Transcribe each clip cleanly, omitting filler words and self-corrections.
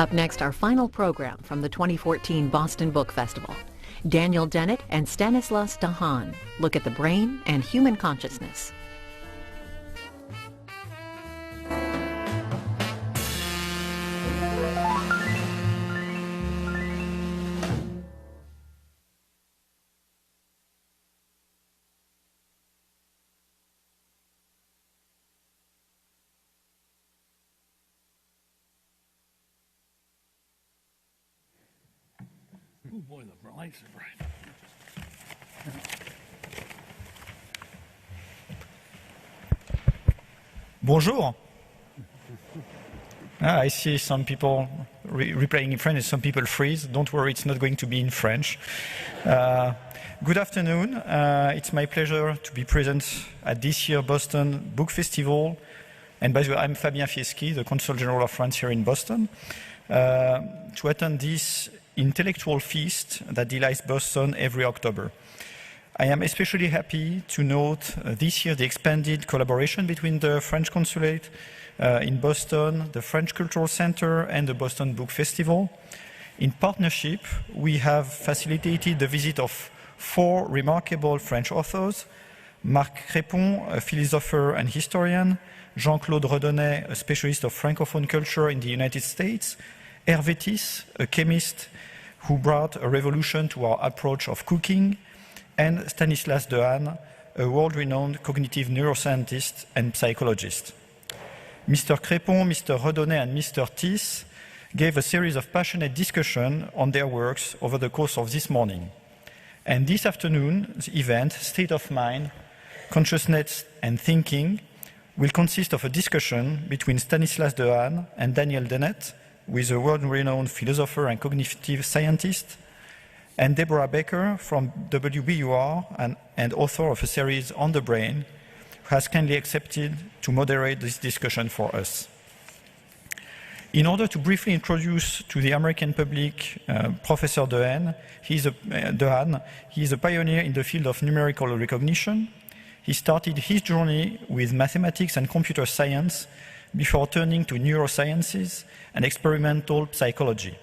Up next, our final program from the 2014 Boston Book Festival. Daniel Dennett and Stanislas Dehaene look at the brain and human consciousness. Oh boy, the lights are bright. Bonjour. I see some people replying in French and some people freeze. Don't worry, it's not going to be in French. Good afternoon. It's my pleasure to be present at this year's Boston Book Festival. And by the way, I'm Fabien Fieschi, the Consul General of France here in Boston, to attend this intellectual feast that delights Boston every October. I am especially happy to note this year the expanded collaboration between the French Consulate in Boston, the French Cultural Center, and the Boston Book Festival. In partnership, we have facilitated the visit of 4 remarkable French authors: Marc Crépon, a philosopher and historian; Jean-Claude Redonnet, a specialist of Francophone culture in the United States; Hervé Tisse, a chemist who brought a revolution to our approach of cooking; and Stanislas Dehaene, a world-renowned cognitive neuroscientist and psychologist. Mr. Crépon, Mr. Redonnet, and Mr. Tisse gave a series of passionate discussions on their works over the course of this morning. And this afternoon's event, State of Mind, Consciousness and Thinking, will consist of a discussion between Stanislas Dehaene and Daniel Dennett, who is a world-renowned philosopher and cognitive scientist, and Deborah Baker from WBUR and author of a series on the brain, who has kindly accepted to moderate this discussion for us. In order to briefly introduce to the American public Professor Dehaene, he is a pioneer in the field of numerical recognition. He started his journey with mathematics and computer science before turning to neurosciences and experimental psychology.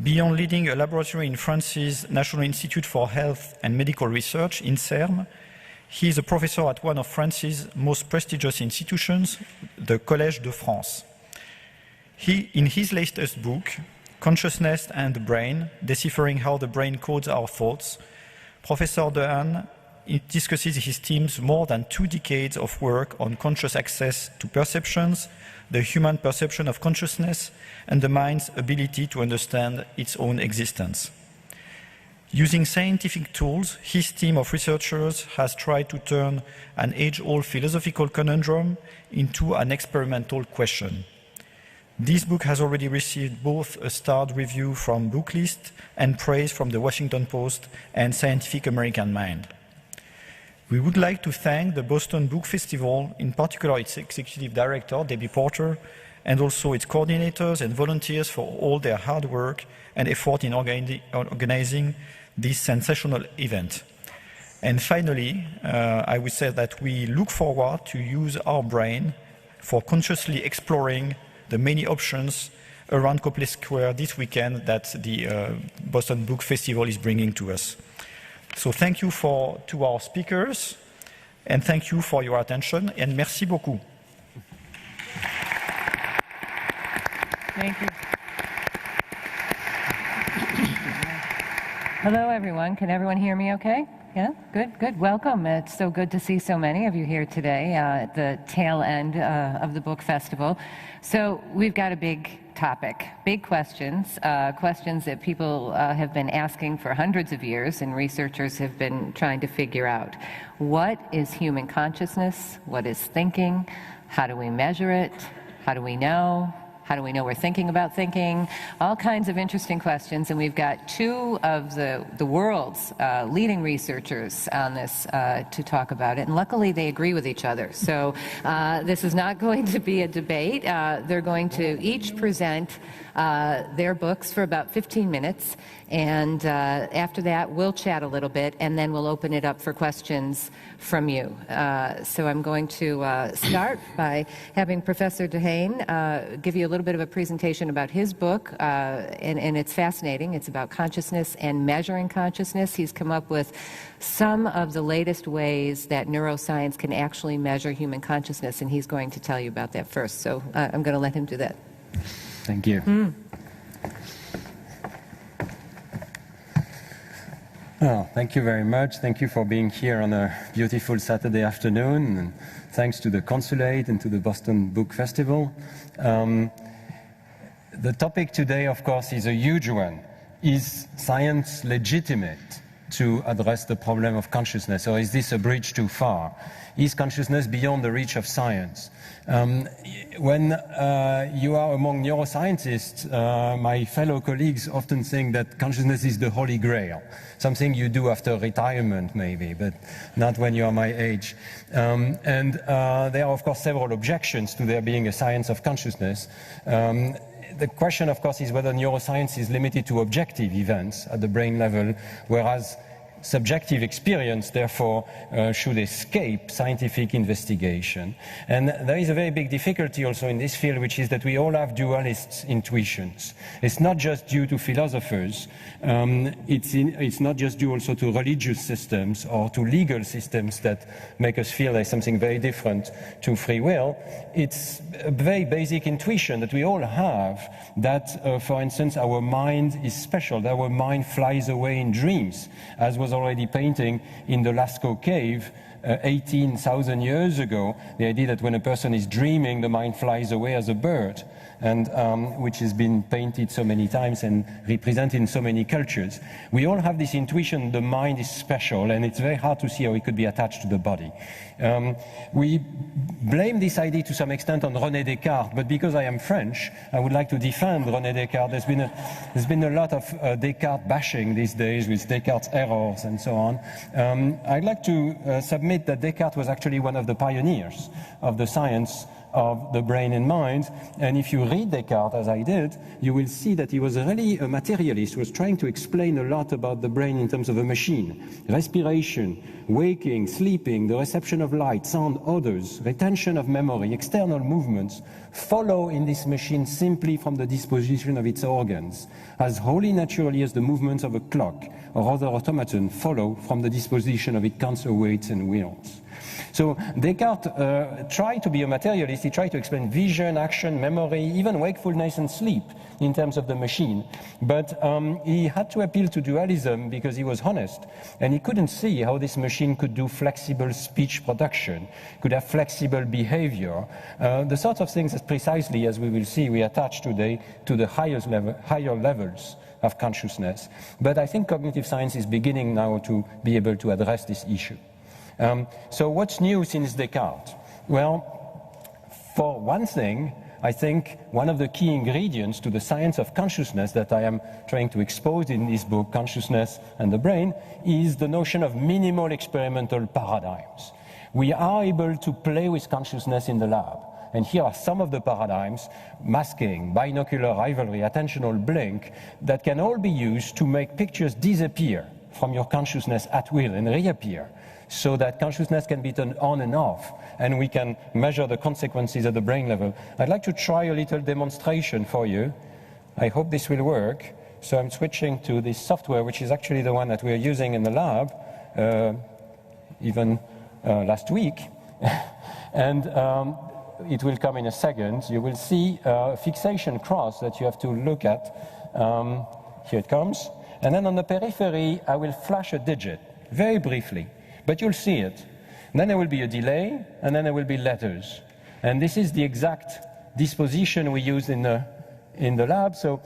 Beyond leading a laboratory in France's National Institute for Health and Medical Research, INSERM, he is a professor at one of France's most prestigious institutions, the Collège de France. In his latest book, Consciousness and the Brain, Deciphering How the Brain Codes Our Thoughts, Professor Dehaene discusses his team's more than 2 decades of work on conscious access to perceptions, the human perception of consciousness, and the mind's ability to understand its own existence. Using scientific tools, his team of researchers has tried to turn an age-old philosophical conundrum into an experimental question. This book has already received both a starred review from Booklist and praise from the Washington Post and Scientific American Mind. We would like to thank the Boston Book Festival, in particular its executive director, Debbie Porter, and also its coordinators and volunteers for all their hard work and effort in organizing this sensational event. And finally, I would say that we look forward to use our brain for consciously exploring the many options around Copley Square this weekend that the Boston Book Festival is bringing to us. So thank you to our speakers, and thank you for your attention, and merci beaucoup. Thank you. Hello, everyone. Can everyone hear me okay? Yeah, good. Welcome. It's so good to see so many of you here today at the tail end of the book festival. So we've got a big topic, big questions, questions that people have been asking for hundreds of years and researchers have been trying to figure out. What is human consciousness? What is thinking? How do we measure it? How do we know? How do we know we're thinking about thinking? All kinds of interesting questions, and we've got 2 of the world's leading researchers on this to talk about it, and luckily they agree with each other. So this is not going to be a debate. They're going to each present their books for about 15 minutes, and after that we'll chat a little bit, and then we'll open it up for questions from you. So I'm going to start by having Professor Dehaene give you a little bit of a presentation about his book, and it's fascinating. It's about consciousness and measuring consciousness. He's come up with some of the latest ways that neuroscience can actually measure human consciousness, and he's going to tell you about that first. So I'm going to let him do that. Thank you. Well, thank you very much. Thank you for being here on a beautiful Saturday afternoon. And thanks to the Consulate and to the Boston Book Festival. The topic today, of course, is a huge one. Is science legitimate to address the problem of consciousness, or is this a bridge too far? Is consciousness beyond the reach of science? When you are among neuroscientists, my fellow colleagues often think that consciousness is the holy grail, something you do after retirement maybe, but not when you are my age. And there are, of course, several objections to there being a science of consciousness. The question, of course, is whether neuroscience is limited to objective events at the brain level, whereas subjective experience, therefore, should escape scientific investigation. And there is a very big difficulty also in this field, which is that we all have dualist intuitions. It's not just due to philosophers. It's not just due also to religious systems or to legal systems that make us feel there's something very different to free will. It's a very basic intuition that we all have that, for instance, our mind is special, that our mind flies away in dreams, as was already painting in the Lascaux cave 18,000 years ago, the idea that when a person is dreaming, the mind flies away as a bird, and which has been painted so many times and represented in so many cultures. We all have this intuition the mind is special, and it's very hard to see how it could be attached to the body. We blame this idea to some extent on René Descartes, but because I am French, I would like to defend René Descartes. There's been a lot of Descartes bashing these days with Descartes' errors and so on. I'd like to submit that Descartes was actually one of the pioneers of the science of the brain and mind. And if you read Descartes, as I did, you will see that he was really a materialist who was trying to explain a lot about the brain in terms of a machine. Respiration, waking, sleeping, the reception of light, sound, odors, retention of memory, external movements follow in this machine simply from the disposition of its organs, as wholly naturally as the movements of a clock or other automaton follow from the disposition of its counterweights and wheels. So Descartes tried to be a materialist. He tried to explain vision, action, memory, even wakefulness and sleep in terms of the machine. But he had to appeal to dualism because he was honest. And he couldn't see how this machine could do flexible speech production, could have flexible behavior. The sort of things that precisely, as we will see, we attach today to the higher levels of consciousness. But I think cognitive science is beginning now to be able to address this issue. So what's new since Descartes? Well, for one thing, I think one of the key ingredients to the science of consciousness that I am trying to expose in this book, Consciousness and the Brain, is the notion of minimal experimental paradigms. We are able to play with consciousness in the lab. And here are some of the paradigms: masking, binocular rivalry, attentional blink, that can all be used to make pictures disappear from your consciousness at will and reappear, so that consciousness can be turned on and off, and we can measure the consequences at the brain level. I'd like to try a little demonstration for you. I hope this will work. So I'm switching to this software, which is actually the one that we're using in the lab, even last week. And it will come in a second. You will see a fixation cross that you have to look at. Here it comes. And then on the periphery, I will flash a digit, very briefly. But you'll see it. And then there will be a delay, and then there will be letters. And this is the exact disposition we use in the lab. So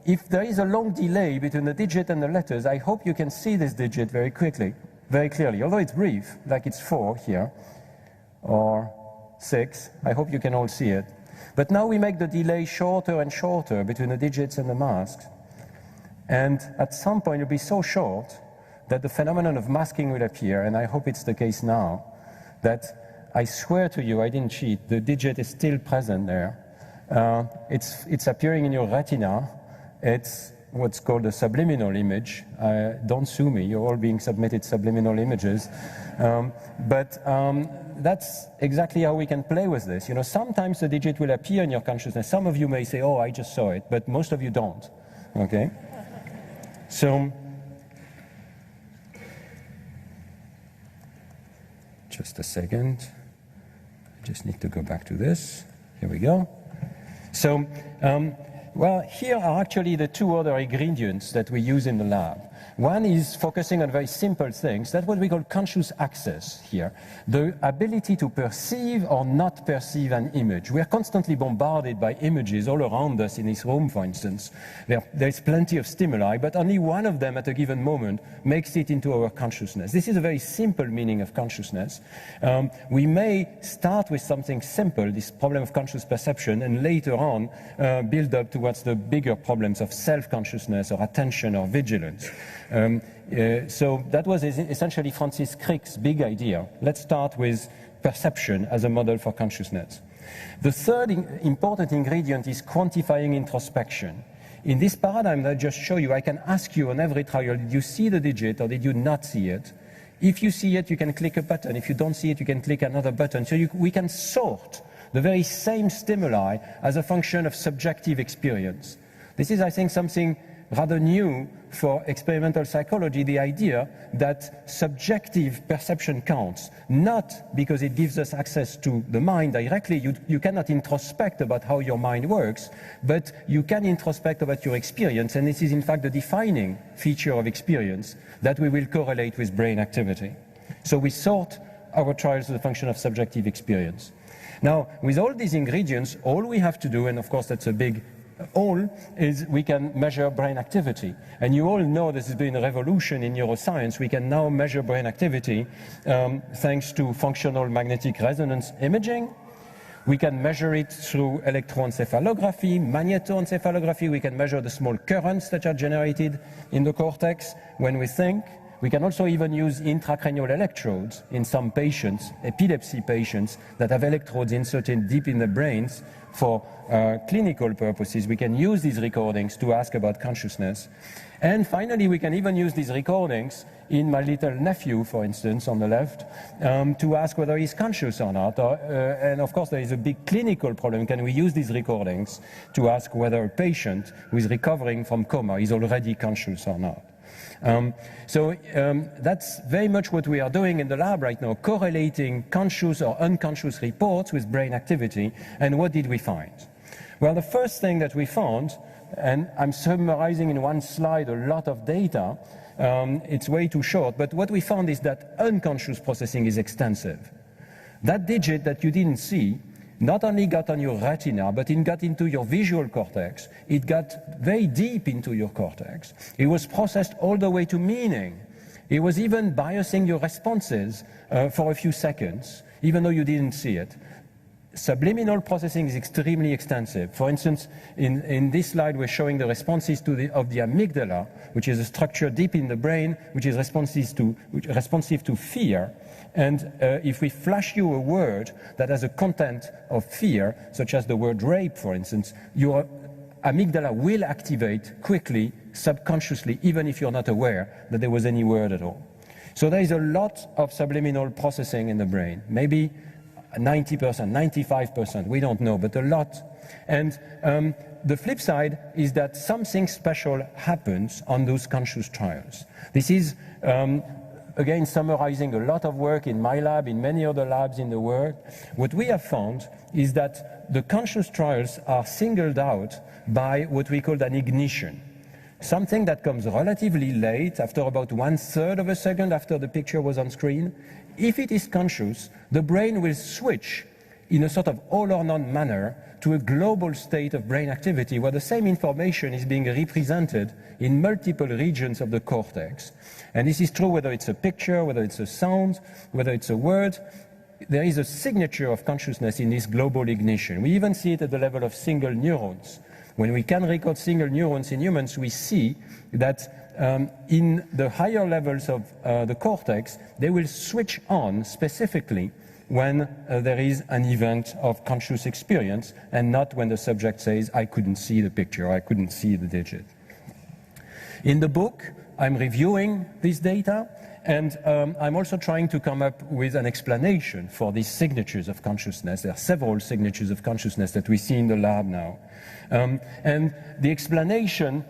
if there is a long delay between the digit and the letters, I hope you can see this digit very quickly, very clearly. Although it's brief, like it's 4 here, or 6, I hope you can all see it. But now we make the delay shorter and shorter between the digits and the masks. And at some point it'll be so short that the phenomenon of masking will appear, and I hope it's the case now, that I swear to you, I didn't cheat, the digit is still present there. It's appearing in your retina. It's what's called a subliminal image. Don't sue me, you're all being submitted subliminal images. That's exactly how we can play with this. You know, sometimes the digit will appear in your consciousness. Some of you may say, oh, I just saw it, but most of you don't, okay? So, just a second. I just need to go back to this. Here we go. So, well, here are actually the two other ingredients that we use in the lab. One is focusing on very simple things. That's what we call conscious access here. The ability to perceive or not perceive an image. We are constantly bombarded by images all around us in this room, for instance. There's plenty of stimuli, but only one of them at a given moment makes it into our consciousness. This is a very simple meaning of consciousness. We may start with something simple, this problem of conscious perception, and later on build up towards the bigger problems of self-consciousness or attention or vigilance. So that was essentially Francis Crick's big idea. Let's start with perception as a model for consciousness. The third important ingredient is quantifying introspection. In this paradigm that I just showed you, I can ask you on every trial, did you see the digit or did you not see it? If you see it, you can click a button. If you don't see it, you can click another button. So we can sort the very same stimuli as a function of subjective experience. This is, I think, something rather new for experimental psychology, the idea that subjective perception counts, not because it gives us access to the mind directly. You cannot introspect about how your mind works, but you can introspect about your experience, and this is in fact the defining feature of experience that we will correlate with brain activity. So we sort our trials as a function of subjective experience. Now, with all these ingredients, all we have to do, and of course that's a big all, is we can measure brain activity. And you all know this has been a revolution in neuroscience. We can now measure brain activity thanks to functional magnetic resonance imaging. We can measure it through electroencephalography, magnetoencephalography. We can measure the small currents that are generated in the cortex when we think. We can also even use intracranial electrodes in some patients, epilepsy patients, that have electrodes inserted deep in the brains for clinical purposes. We can use these recordings to ask about consciousness. And finally, we can even use these recordings in my little nephew, for instance, on the left, to ask whether he's conscious or not. And of course, there is a big clinical problem. Can we use these recordings to ask whether a patient who is recovering from coma is already conscious or not? That's very much what we are doing in the lab right now, correlating conscious or unconscious reports with brain activity. And what did we find? Well, the first thing that we found, and I'm summarizing in one slide a lot of data, it's way too short, but what we found is that unconscious processing is extensive. That digit that you didn't see not only got on your retina, but it got into your visual cortex. It got very deep into your cortex. It was processed all the way to meaning. It was even biasing your responses for a few seconds, even though you didn't see it. Subliminal processing is extremely extensive. For instance, in this slide, we're showing the responses of the amygdala, which is a structure deep in the brain, which is responsive to fear. And if we flash you a word that has a content of fear, such as the word rape, for instance, your amygdala will activate quickly, subconsciously, even if you're not aware that there was any word at all. So there is a lot of subliminal processing in the brain, maybe 90%, 95%, we don't know, but a lot. And the flip side is that something special happens on those conscious trials. This is again, summarizing a lot of work in my lab, in many other labs in the world. What we have found is that the conscious trials are singled out by what we call an ignition. Something that comes relatively late, after about 1/3 of a second after the picture was on screen. If it is conscious, the brain will switch in a sort of all or none manner to a global state of brain activity where the same information is being represented in multiple regions of the cortex. And this is true whether it's a picture, whether it's a sound, whether it's a word. There is a signature of consciousness in this global ignition. We even see it at the level of single neurons. When we can record single neurons in humans, we see that in the higher levels of the cortex, they will switch on specifically when there is an event of conscious experience, and not when the subject says, I couldn't see the picture, or I couldn't see the digit. In the book, I'm reviewing this data, and I'm also trying to come up with an explanation for these signatures of consciousness. There are several signatures of consciousness that we see in the lab now. And the explanation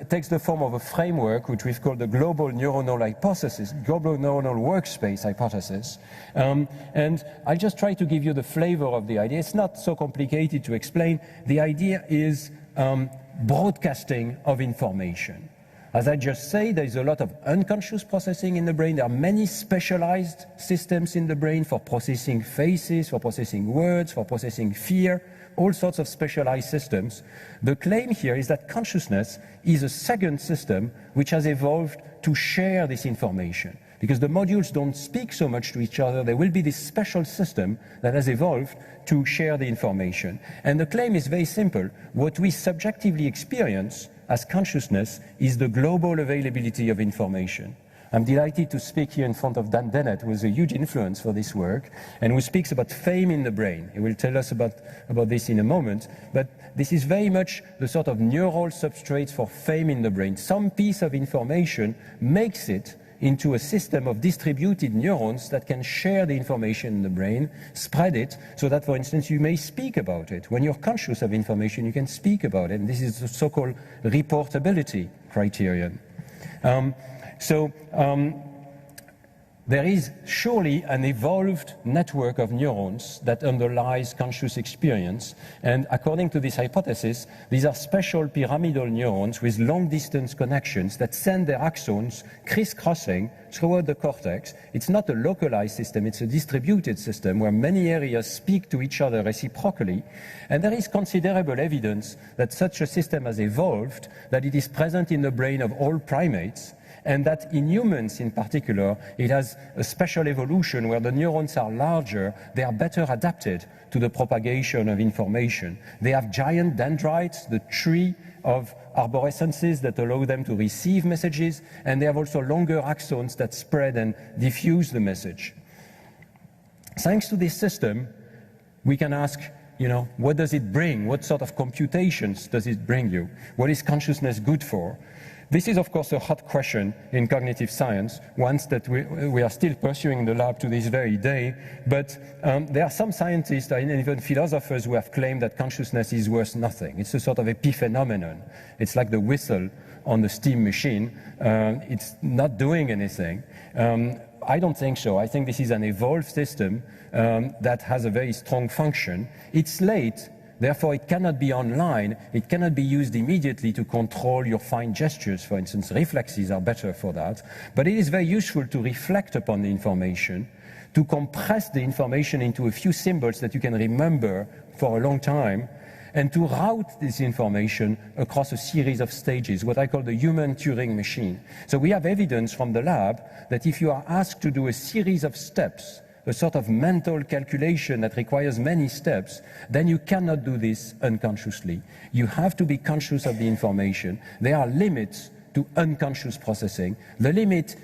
takes the form of a framework which we've called the global neuronal hypothesis, global neuronal workspace hypothesis. And I'll just try to give you the flavor of the idea. It's not so complicated to explain. The idea is broadcasting of information. As I just said, there is a lot of unconscious processing in the brain. There are many specialized systems in the brain for processing faces, for processing words, for processing fear, all sorts of specialized systems. The claim here is that consciousness is a second system which has evolved to share this information. Because the modules don't speak so much to each other, there will be this special system that has evolved to share the information. And the claim is very simple. What we subjectively experience as consciousness is the global availability of information. I'm delighted to speak here in front of Dennett, who is a huge influence for this work, and who speaks about fame in the brain. He will tell us about this in a moment, but this is very much the sort of neural substrates for fame in the brain. Some piece of information makes it into a system of distributed neurons that can share the information in the brain, spread it, so that, for instance, you may speak about it. When you're conscious of information, you can speak about it, and this is the so-called reportability criterion. There is surely an evolved network of neurons that underlies conscious experience, and according to this hypothesis, these are special pyramidal neurons with long-distance connections that send their axons crisscrossing throughout the cortex. It's not a localized system, it's a distributed system where many areas speak to each other reciprocally, and there is considerable evidence that such a system has evolved, that it is present in the brain of all primates, and that in humans in particular, it has a special evolution where the neurons are larger, they are better adapted to the propagation of information. They have giant dendrites, the tree of arborescences that allow them to receive messages, and they have also longer axons that spread and diffuse the message. Thanks to this system, we can ask, what does it bring? What sort of computations does it bring you? What is consciousness good for? This is, of course, a hot question in cognitive science, one that we are still pursuing in the lab to this very day. But there are some scientists and even philosophers who have claimed that consciousness is worth nothing. It's a sort of epiphenomenon. It's like the whistle on the steam machine. It's not doing anything. I don't think so. I think this is an evolved system that has a very strong function. It's late. Therefore, it cannot be online, it cannot be used immediately to control your fine gestures, for instance. Reflexes are better for that. But it is very useful to reflect upon the information, to compress the information into a few symbols that you can remember for a long time, and to route this information across a series of stages, what I call the human Turing machine. So we have evidence from the lab that if you are asked to do a series of steps, a sort of mental calculation that requires many steps, then you cannot do this unconsciously. You have to be conscious of the information. There are limits to unconscious processing. The limit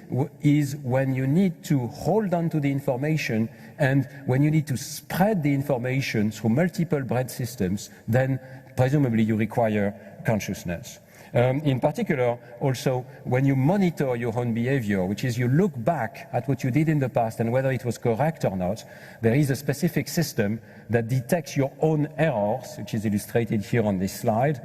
is when you need to hold on to the information and when you need to spread the information through multiple brain systems, then presumably you require consciousness. In particular, also, when you monitor your own behavior, which is you look back at what you did in the past and whether it was correct or not, there is a specific system that detects your own errors, which is illustrated here on this slide.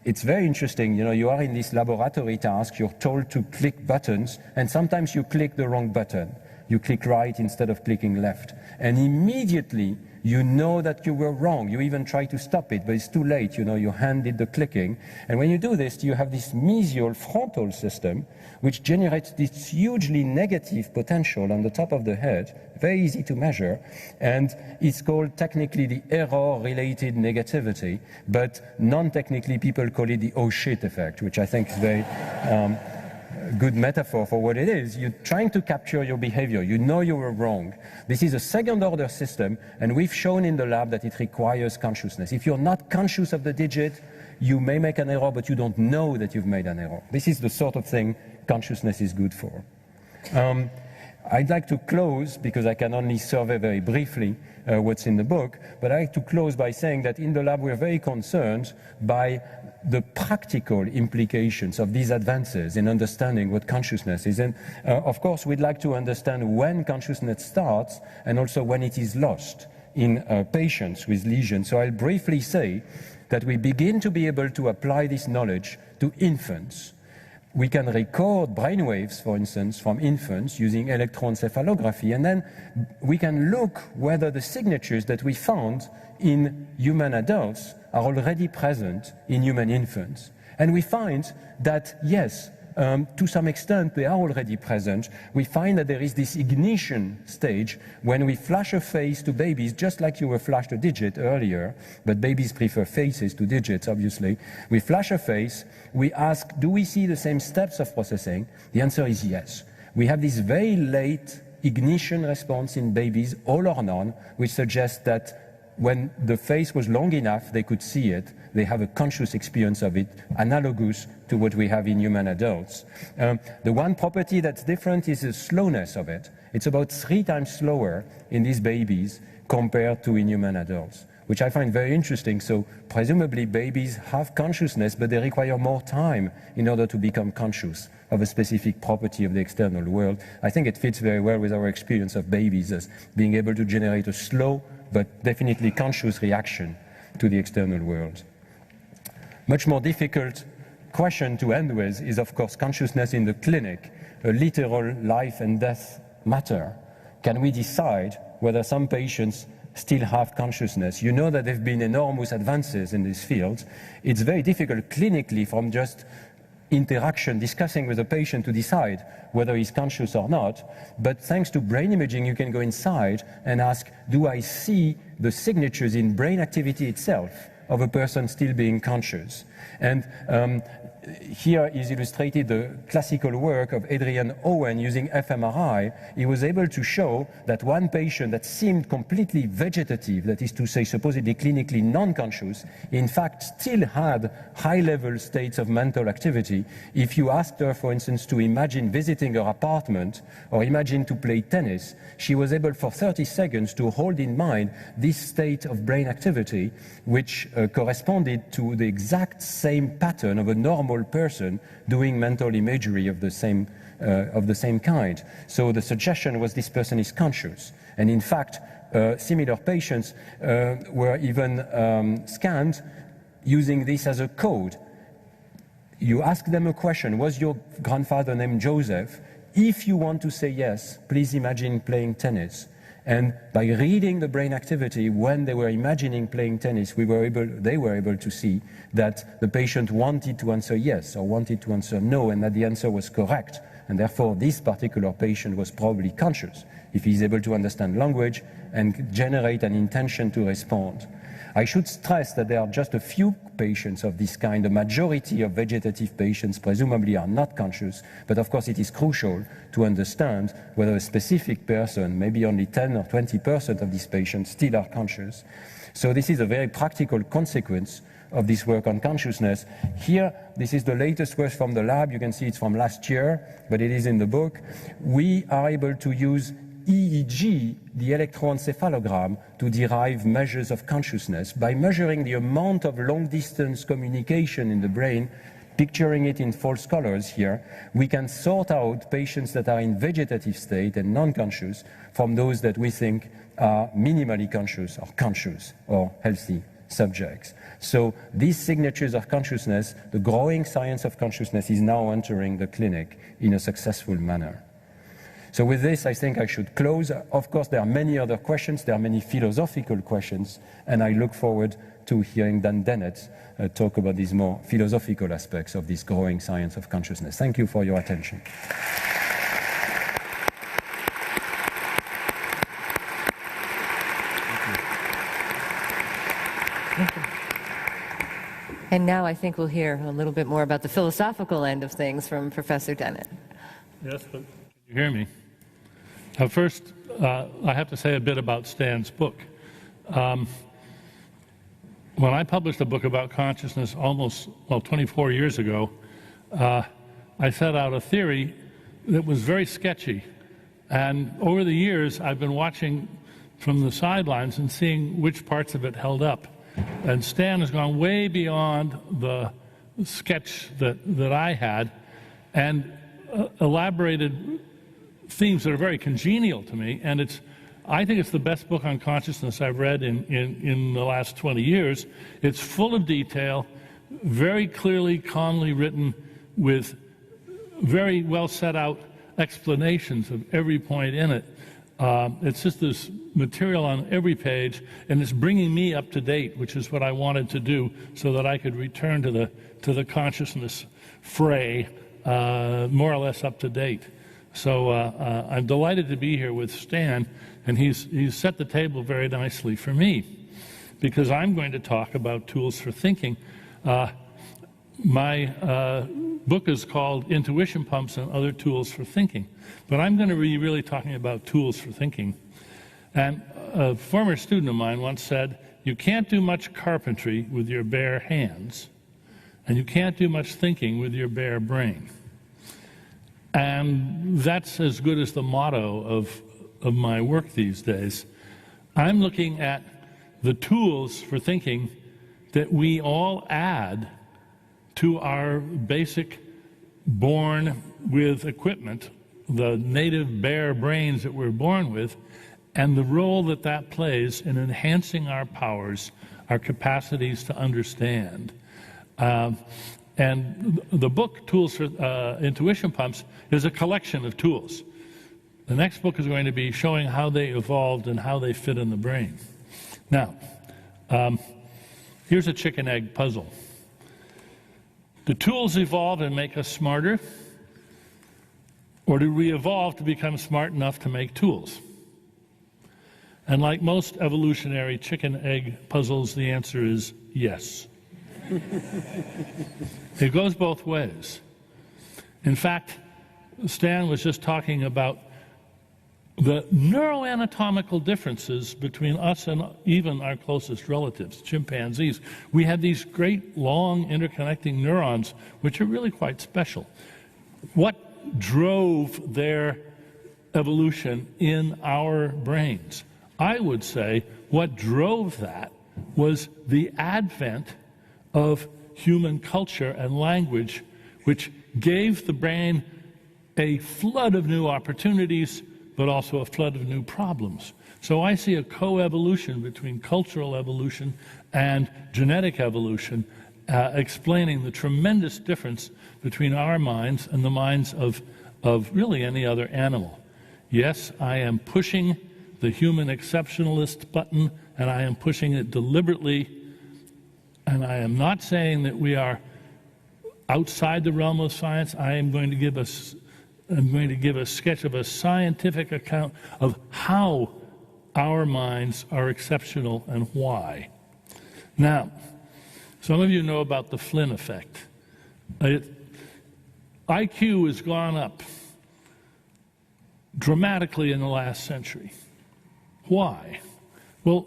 It's very interesting. You are in this laboratory task, you're told to click buttons, and sometimes you click the wrong button. You click right instead of clicking left. And immediately, you know that you were wrong. You even try to stop it, but it's too late. Your hand did the clicking. And when you do this, you have this mesial frontal system, which generates this hugely negative potential on the top of the head, very easy to measure. And it's called technically the error-related negativity, but non-technically people call it the oh shit effect, which I think is very good metaphor for what it is. You're trying to capture your behavior. You know you were wrong. This is a second-order system, and we've shown in the lab that it requires consciousness. If you're not conscious of the digit, you may make an error, but you don't know that you've made an error. This is the sort of thing consciousness is good for. I'd like to close, because I can only survey very briefly what's in the book, but I'd like to close by saying that in the lab we're very concerned by the practical implications of these advances in understanding what consciousness is. And of course, we'd like to understand when consciousness starts and also when it is lost in patients with lesions. So I'll briefly say that we begin to be able to apply this knowledge to infants. We can record brainwaves, for instance, from infants using electroencephalography, and then we can look whether the signatures that we found in human adults are already present in human infants. And we find that, yes, to some extent they are already present. We find that there is this ignition stage when we flash a face to babies, just like you were flashed a digit earlier, but babies prefer faces to digits, obviously. We flash a face, we ask, do we see the same steps of processing? The answer is yes. We have this very late ignition response in babies, all or none, which suggests that when the face was long enough, they could see it. They have a conscious experience of it, analogous to what we have in human adults. The one property that's different is the slowness of it. It's about 3 times slower in these babies compared to in human adults, which I find very interesting. So presumably babies have consciousness, but they require more time in order to become conscious of a specific property of the external world. I think it fits very well with our experience of babies as being able to generate a slow but definitely conscious reaction to the external world. Much more difficult question to end with is, of course, consciousness in the clinic, a literal life and death matter. Can we decide whether some patients still have consciousness? You know that there have been enormous advances in this field. It's very difficult clinically from just interaction, discussing with a patient to decide whether he's conscious or not. But thanks to brain imaging, you can go inside and ask, do I see the signatures in brain activity itself of a person still being conscious? And here is illustrated the classical work of Adrian Owen using fMRI. He was able to show that one patient that seemed completely vegetative, that is to say supposedly clinically non-conscious, in fact still had high-level states of mental activity. If you asked her, for instance, to imagine visiting her apartment or imagine to play tennis, she was able for 30 seconds to hold in mind this state of brain activity, which corresponded to the exact same pattern of a normal person doing mental imagery of the same kind. So the suggestion was this person is conscious. And in fact, similar patients were even scanned using this as a code. You ask them a question, was your grandfather named Joseph? If you want to say yes, please imagine playing tennis. And by reading the brain activity when they were imagining playing tennis, they were able to see that the patient wanted to answer yes or wanted to answer no, and that the answer was correct. And therefore, this particular patient was probably conscious if he's able to understand language and generate an intention to respond. I should stress that there are just a few patients of this kind. The majority of vegetative patients presumably are not conscious, but of course it is crucial to understand whether a specific person, maybe only 10 or 20% of these patients still are conscious. So this is a very practical consequence of this work on consciousness. Here, this is the latest work from the lab. You can see it's from last year, but it is in the book. We are able to use EEG, the electroencephalogram, to derive measures of consciousness by measuring the amount of long-distance communication in the brain. Picturing it in false colors here, we can sort out patients that are in vegetative state and non-conscious from those that we think are minimally conscious or healthy subjects. So these signatures of consciousness, the growing science of consciousness, is now entering the clinic in a successful manner. So with this, I think I should close. Of course, there are many other questions. There are many philosophical questions, and I look forward to hearing Dan Dennett talk about these more philosophical aspects of this growing science of consciousness. Thank you for your attention. And now I think we'll hear a little bit more about the philosophical end of things from Professor Dennett. Yes, but can you hear me? First, I have to say a bit about Stan's book. When I published a book about consciousness 24 years ago, I set out a theory that was very sketchy. And over the years, I've been watching from the sidelines and seeing which parts of it held up. And Stan has gone way beyond the sketch that I had and elaborated themes that are very congenial to me. And I think it's the best book on consciousness I've read in the last 20 years. It's full of detail, very clearly, calmly written, with very well set out explanations of every point in it. It's just this material on every page, and it's bringing me up to date, which is what I wanted to do, so that I could return to the consciousness fray more or less up to date. So I'm delighted to be here with Stan, and he's set the table very nicely for me, because I'm going to talk about tools for thinking. My book is called Intuition Pumps and Other Tools for Thinking, but I'm going to be really talking about tools for thinking. And a former student of mine once said, you can't do much carpentry with your bare hands, and you can't do much thinking with your bare brain. And that's as good as the motto of my work these days. I'm looking at the tools for thinking that we all add to our basic born with equipment, the native bare brains that we're born with, and the role that that plays in enhancing our powers, our capacities to understand. And the book, Tools for Intuition Pumps, is a collection of tools. The next book is going to be showing how they evolved and how they fit in the brain. Now, here's a chicken-egg puzzle. Do tools evolve and make us smarter? Or do we evolve to become smart enough to make tools? And like most evolutionary chicken-egg puzzles, the answer is yes. It goes both ways. In fact, Stan was just talking about the neuroanatomical differences between us and even our closest relatives, chimpanzees. We have these great, long, interconnecting neurons, which are really quite special. What drove their evolution in our brains? I would say what drove that was the advent of human culture and language, which gave the brain a flood of new opportunities, but also a flood of new problems. So I see a coevolution between cultural evolution and genetic evolution, explaining the tremendous difference between our minds and the minds of really any other animal. Yes, I am pushing the human exceptionalist button, and I am pushing it deliberately, and I am not saying that we are outside the realm of science. I am going to give a sketch of a scientific account of how our minds are exceptional and why. Now, some of you know about the Flynn effect. IQ has gone up dramatically in the last century. Why? Well,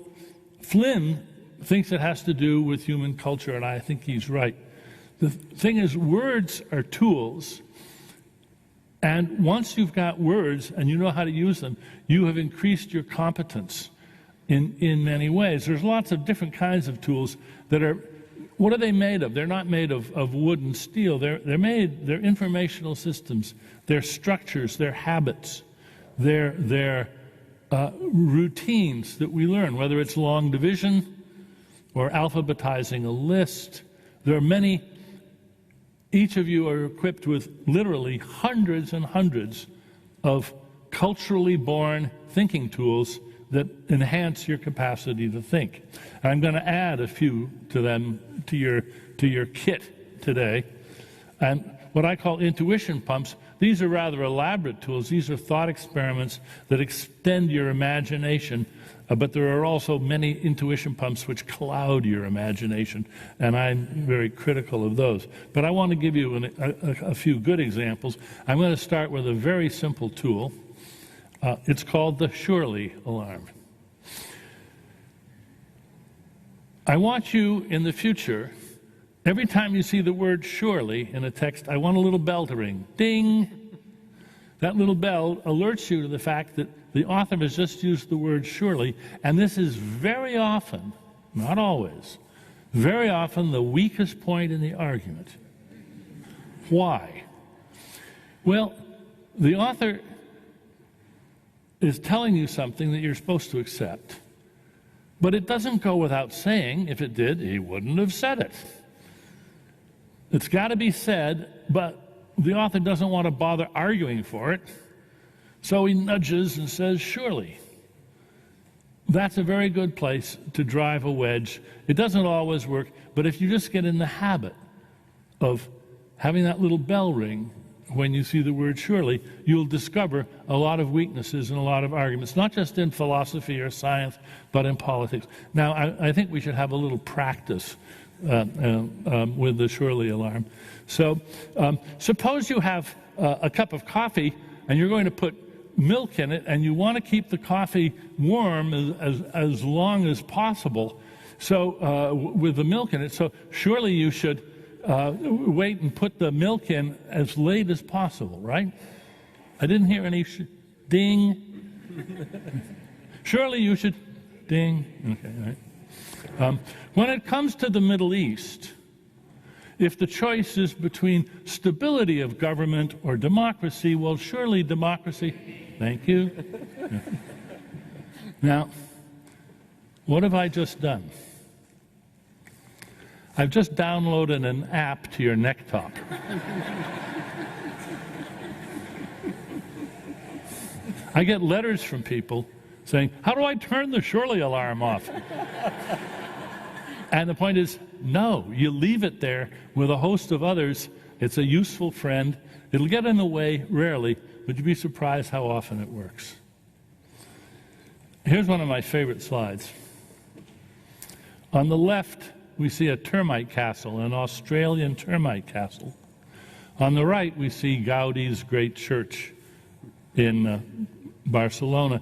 Flynn thinks it has to do with human culture, and I think he's right. The thing is, words are tools, and once you've got words and you know how to use them, you have increased your competence in many ways. There's lots of different kinds of tools that are, what are they made of? They're not made of wood and steel. They're informational systems. They're structures, they're habits, they're routines that we learn, whether it's long division or alphabetizing a list. There are many. Each of you are equipped with literally hundreds and hundreds of culturally born thinking tools that enhance your capacity to think. And I'm going to add a few to them to your kit today. And what I call intuition pumps, these are rather elaborate tools. These are thought experiments that extend your imagination, but there are also many intuition pumps which cloud your imagination, and I'm very critical of those. But I want to give you a few good examples. I'm going to start with a very simple tool. It's called the Surely alarm. I want you in the future, every time you see the word surely in a text, I want a little bell to ring. Ding! that little bell alerts you to the fact that the author has just used the word surely, and this is very often, not always, very often the weakest point in the argument. Why? Well, the author is telling you something that you're supposed to accept, but it doesn't go without saying. If it did, he wouldn't have said it. It's got to be said, but the author doesn't want to bother arguing for it, so he nudges and says, surely. That's a very good place to drive a wedge. It doesn't always work, but if you just get in the habit of having that little bell ring when you see the word surely, you'll discover a lot of weaknesses in a lot of arguments, not just in philosophy or science, but in politics. Now, I think we should have a little practice with the surely alarm. So suppose you have a cup of coffee and you're going to put milk in it, and you want to keep the coffee warm as long as possible. So with the milk in it, so surely you should wait and put the milk in as late as possible, right? I didn't hear any ding. Surely you should ding. Okay, all right. When it comes to the Middle East, if the choice is between stability of government or democracy, well, surely democracy. Thank you. Now, what have I just done? I've just downloaded an app to your necktop. I get letters from people saying, how do I turn the surely alarm off? And the point is, no, you leave it there with a host of others. It's a useful friend. It'll get in the way rarely, but you'd be surprised how often it works. Here's one of my favorite slides. On the left, we see a termite castle, an Australian termite castle. On the right, we see Gaudi's great church in Barcelona.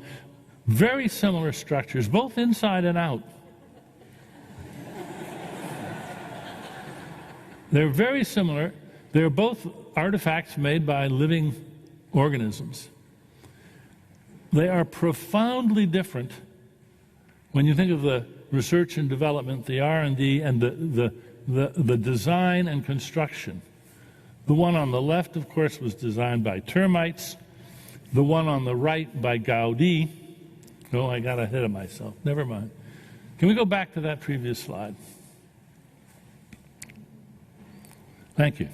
Very similar structures, both inside and out. They're very similar. They're both artifacts made by living organisms. They are profoundly different when you think of the research and development, the R&D, and the design and construction. The one on the left, of course, was designed by termites. The one on the right by Gaudi. Oh, I got ahead of myself. Never mind. Can we go back to that previous slide? Thank you.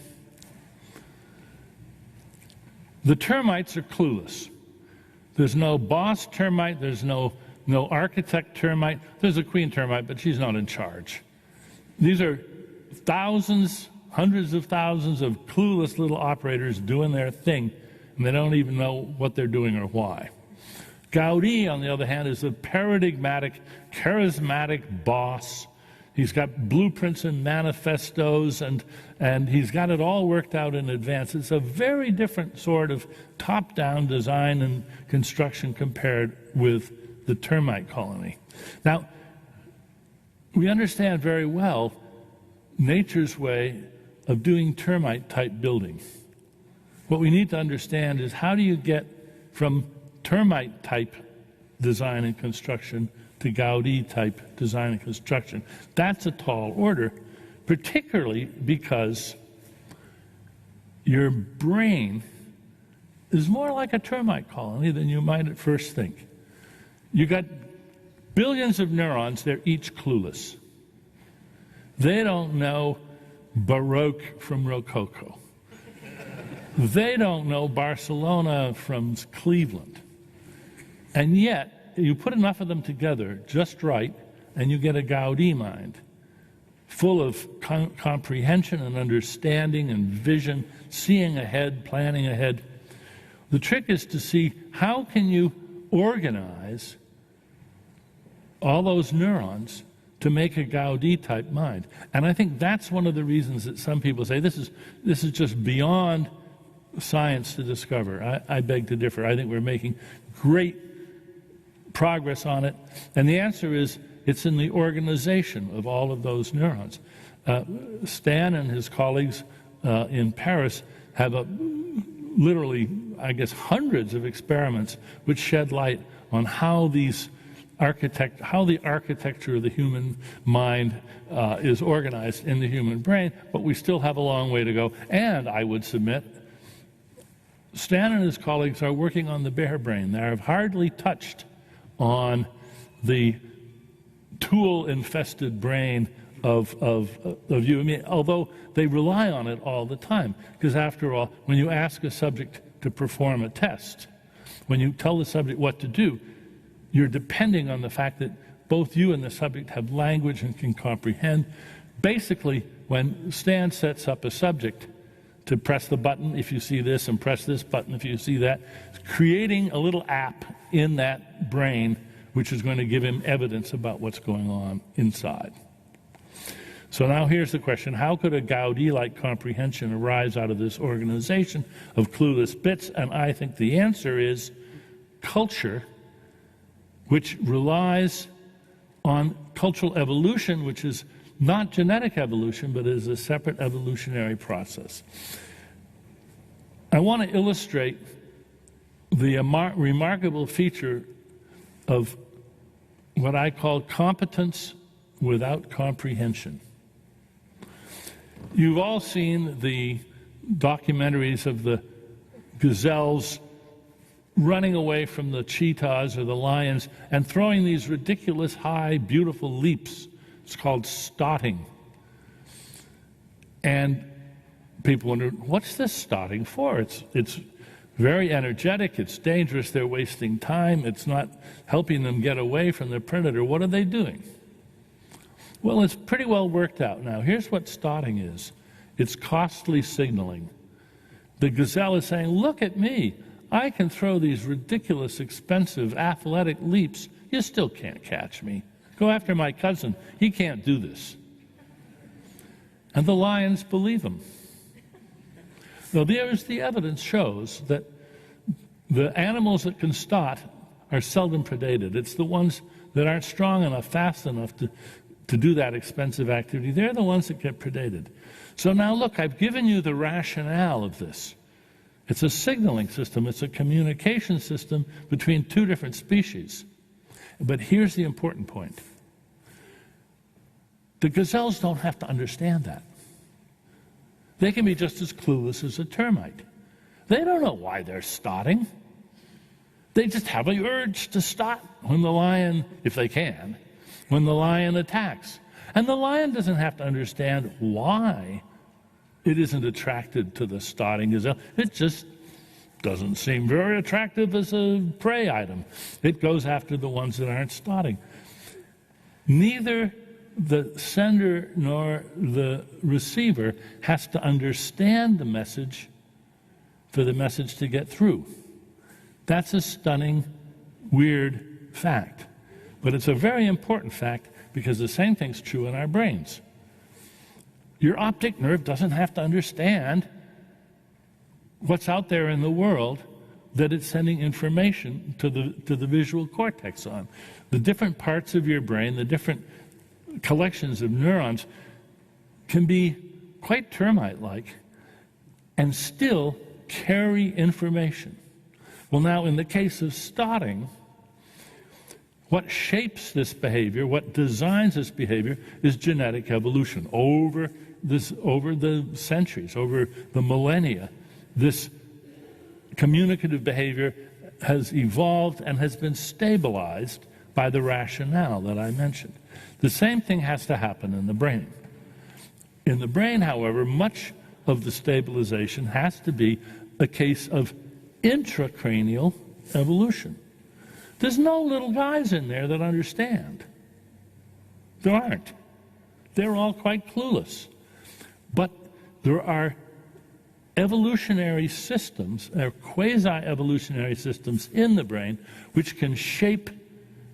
The termites are clueless. There's no boss termite, there's no architect termite. There's a queen termite, but she's not in charge. These are thousands, hundreds of thousands of clueless little operators doing their thing, and they don't even know what they're doing or why. Gaudi, on the other hand, is a paradigmatic, charismatic boss. He's got blueprints and manifestos, and he's got it all worked out in advance. It's a very different sort of top-down design and construction compared with the termite colony. Now, we understand very well nature's way of doing termite-type building. What we need to understand is, how do you get from termite-type design and construction to Gaudi-type design and construction? That's a tall order, particularly because your brain is more like a termite colony than you might at first think. You got billions of neurons, they're each clueless. They don't know Baroque from Rococo. They don't know Barcelona from Cleveland. And yet, you put enough of them together just right, and you get a Gaudi mind, full of comprehension and understanding and vision, seeing ahead, planning ahead. The trick is to see, how can you organize all those neurons to make a Gaudi-type mind? And I think that's one of the reasons that some people say this is just beyond science to discover. I beg to differ. I think we're making great progress on it. And the answer is, it's in the organization of all of those neurons. Stan and his colleagues in Paris have literally I guess, hundreds of experiments which shed light on how the architecture of the human mind is organized in the human brain, but we still have a long way to go. And I would submit, Stan and his colleagues are working on the bare brain. They have hardly touched on the tool-infested brain of you and me, although they rely on it all the time. Because after all, when you ask a subject to perform a test, when you tell the subject what to do, you're depending on the fact that both you and the subject have language and can comprehend. Basically, when Stan sets up a subject to press the button if you see this and press this button if you see that, creating a little app in that brain which is going to give him evidence about what's going on inside. So now here's the question: how could a Gaudi-like comprehension arise out of this organization of clueless bits? And I think the answer is culture, which relies on cultural evolution, which is not genetic evolution, but is a separate evolutionary process. I want to illustrate the remarkable feature of what I call competence without comprehension. You've all seen the documentaries of the gazelles running away from the cheetahs or the lions and throwing these ridiculous high, beautiful leaps. It's called stotting. And people wonder, what's this stotting for? It's very energetic, it's dangerous, they're wasting time, it's not helping them get away from the predator. What are they doing? Well, it's pretty well worked out now. Here's what stotting is. It's costly signaling. The gazelle is saying, look at me. I can throw these ridiculous, expensive, athletic leaps. You still can't catch me. Go after my cousin. He can't do this. And the lions believe him. Now, there's the evidence shows that the animals that can stot are seldom predated. It's the ones that aren't strong enough, fast enough to do that expensive activity. They're the ones that get predated. So now look, I've given you the rationale of this. It's a signaling system. It's a communication system between two different species. But here's the important point. The gazelles don't have to understand that. They can be just as clueless as a termite. They don't know why they're stotting. They just have an urge to stot when the lion, if they can, when the lion attacks. And the lion doesn't have to understand why it isn't attracted to the stotting gazelle. It just doesn't seem very attractive as a prey item. It goes after the ones that aren't stotting. Neither the sender nor the receiver has to understand the message for the message to get through. That's a stunning, weird fact. But it's a very important fact because the same thing's true in our brains. Your optic nerve doesn't have to understand what's out there in the world that it's sending information to the visual cortex on. The different parts of your brain, the different collections of neurons can be quite termite-like and still carry information. Well, now, in the case of stotting, what shapes this behavior, what designs this behavior, is genetic evolution. Over the centuries, over the millennia, this communicative behavior has evolved and has been stabilized by the rationale that I mentioned. The same thing has to happen in the brain. In the brain, however, much of the stabilization has to be a case of intracranial evolution. There's no little guys in there that understand. There aren't. They're all quite clueless. But there are evolutionary systems, or quasi-evolutionary systems in the brain which can shape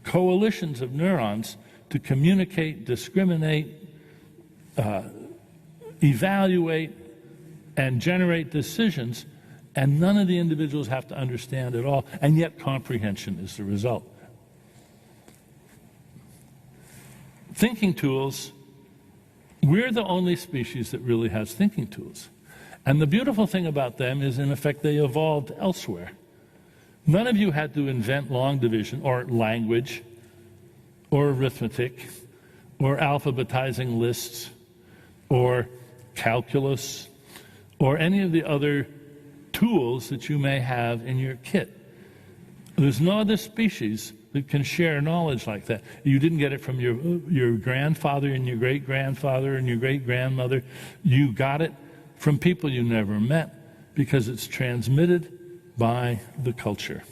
coalitions of neurons to communicate, discriminate, evaluate, and generate decisions, and none of the individuals have to understand at all, and yet comprehension is the result. Thinking tools, we're the only species that really has thinking tools. And the beautiful thing about them is, in effect, they evolved elsewhere. None of you had to invent long division or language or arithmetic or alphabetizing lists or calculus or any of the other tools that you may have in your kit. There's no other species that can share knowledge like that. You didn't get it from your grandfather and your great-grandfather and your great-grandmother. You got it from people you never met because it's transmitted by the culture.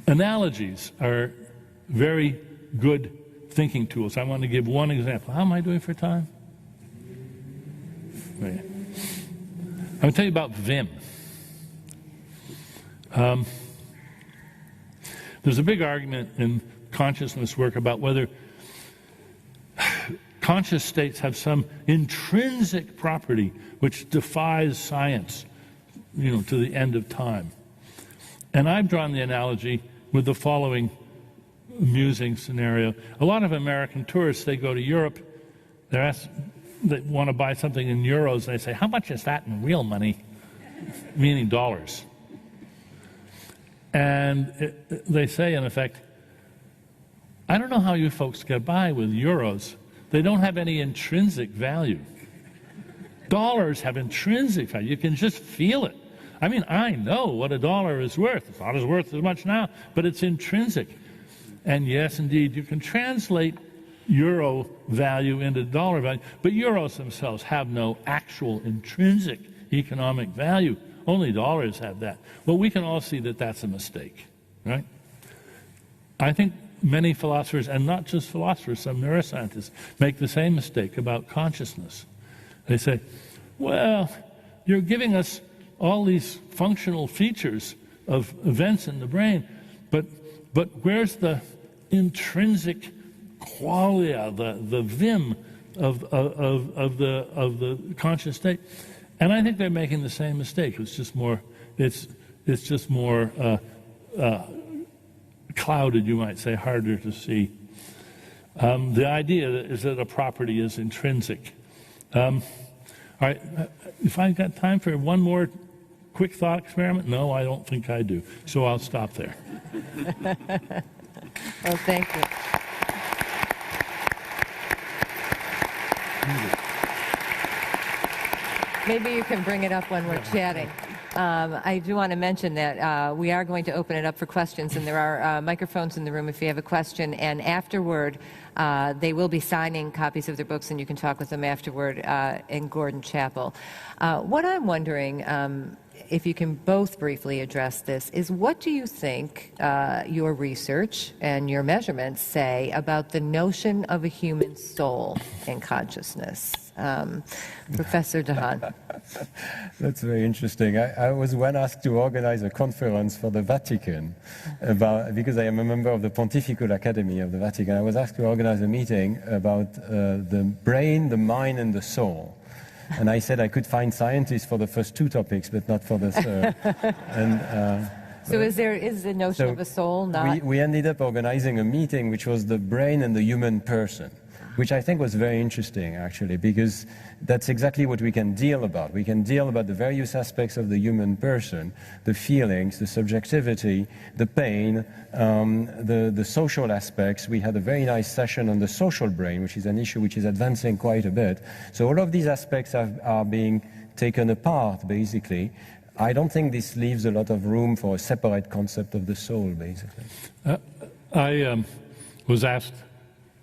Analogies are very good thinking tools. I want to give one example. How am I doing for time? Right. I'm going to tell you about Vim. There's a big argument in consciousness work about whether conscious states have some intrinsic property which defies science, to the end of time. And I've drawn the analogy with the following amusing scenario. A lot of American tourists, they go to Europe, they want to buy something in euros, and they say, how much is that in real money? Meaning dollars. And they say, in effect, I don't know how you folks get by with euros. They don't have any intrinsic value. Dollars have intrinsic value. You can just feel it. I mean, I know what a dollar is worth. It's not as worth as much now, but it's intrinsic. And yes, indeed, you can translate euro value into dollar value, but euros themselves have no actual intrinsic economic value. Only dollars have that. Well, we can all see that that's a mistake, right? I think many philosophers, and not just philosophers, some neuroscientists, make the same mistake about consciousness. They say, well, you're giving us all these functional features of events in the brain, but where's the intrinsic qualia, the vim of the conscious state? And I think they're making the same mistake. It's just more clouded, you might say, harder to see. The idea is that a property is intrinsic. All right, if I've got time for one more quick thought experiment, no, I don't think I do. So I'll stop there. Well, thank you. Maybe you can bring it up when we're chatting. I do want to mention that we are going to open it up for questions, and there are microphones in the room if you have a question. And afterward, they will be signing copies of their books, and you can talk with them afterward in Gordon Chapel. What I'm wondering, if you can both briefly address this, is what do you think your research and your measurements say about the notion of a human soul and consciousness? Professor Dehaan. That's very interesting. I was when asked to organize a conference for the Vatican because I am a member of the Pontifical Academy of the Vatican. I was asked to organize a meeting about the brain, the mind, and the soul. And I said I could find scientists for the first two topics, but not for the third. So is the notion of a soul not? We ended up organizing a meeting which was the brain and the human person, which I think was very interesting, actually, because that's exactly what we can deal about. We can deal about the various aspects of the human person, the feelings, the subjectivity, the pain, the social aspects. We had a very nice session on the social brain, which is an issue which is advancing quite a bit. So all of these aspects are being taken apart, basically. I don't think this leaves a lot of room for a separate concept of the soul, basically. I was asked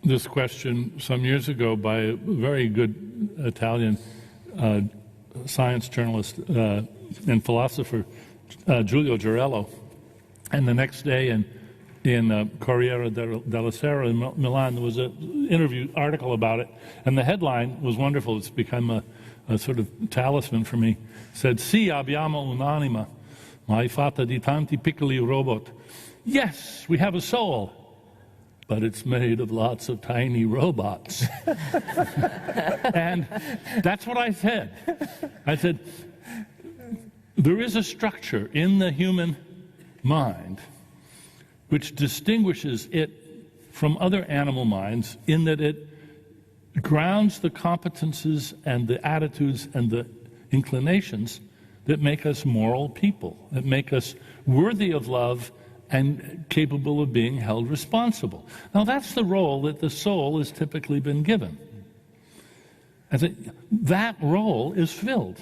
this question some years ago by a very good Italian science journalist and philosopher, Giulio Girello. And the next day in Corriere della Sera in Milan, there was an article about it, and the headline was wonderful. It's become a sort of talisman for me. It said, "Sì, abbiamo un'anima, ma è fatta di tanti piccoli robot." Yes, we have a soul, but it's made of lots of tiny robots. And that's what I said. I said, there is a structure in the human mind which distinguishes it from other animal minds in that it grounds the competences and the attitudes and the inclinations that make us moral people, that make us worthy of love and capable of being held responsible. Now, that's the role that the soul has typically been given. That role is filled.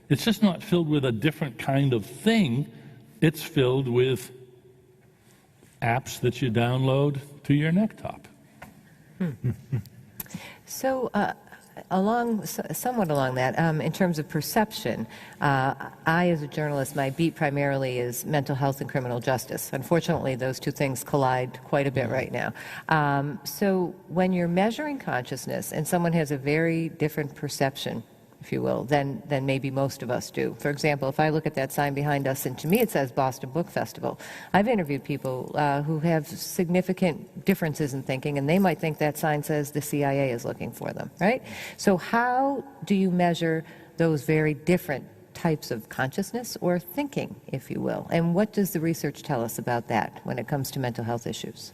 It's just not filled with a different kind of thing. It's filled with apps that you download to your necktop. So, somewhat along that, in terms of perception, I, as a journalist, my beat primarily is mental health and criminal justice. Unfortunately, those two things collide quite a bit right now. So, when you're measuring consciousness and someone has a very different perception, if you will, than maybe most of us do. For example, if I look at that sign behind us, and to me it says Boston Book Festival, I've interviewed people who have significant differences in thinking, and they might think that sign says the CIA is looking for them, right? So how do you measure those very different types of consciousness or thinking, if you will? And what does the research tell us about that when it comes to mental health issues?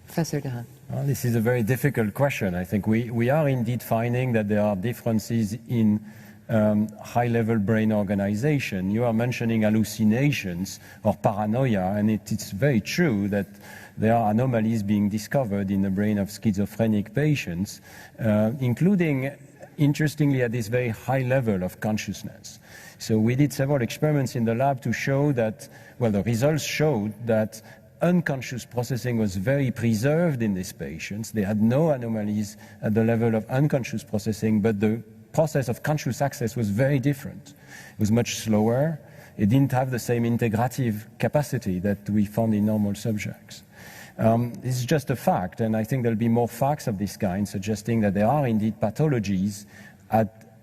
Professor Dahan. Well, this is a very difficult question. I think we are indeed finding that there are differences in high-level brain organization. You are mentioning hallucinations or paranoia, and it's very true that there are anomalies being discovered in the brain of schizophrenic patients, including, interestingly, at this very high level of consciousness. So we did several experiments in the lab to show that, well, the results showed that unconscious processing was very preserved in these patients. They had no anomalies at the level of unconscious processing, but the process of conscious access was very different. It was much slower. It didn't have the same integrative capacity that we found in normal subjects. This is just a fact, and I think there'll be more facts of this kind suggesting that there are indeed pathologies at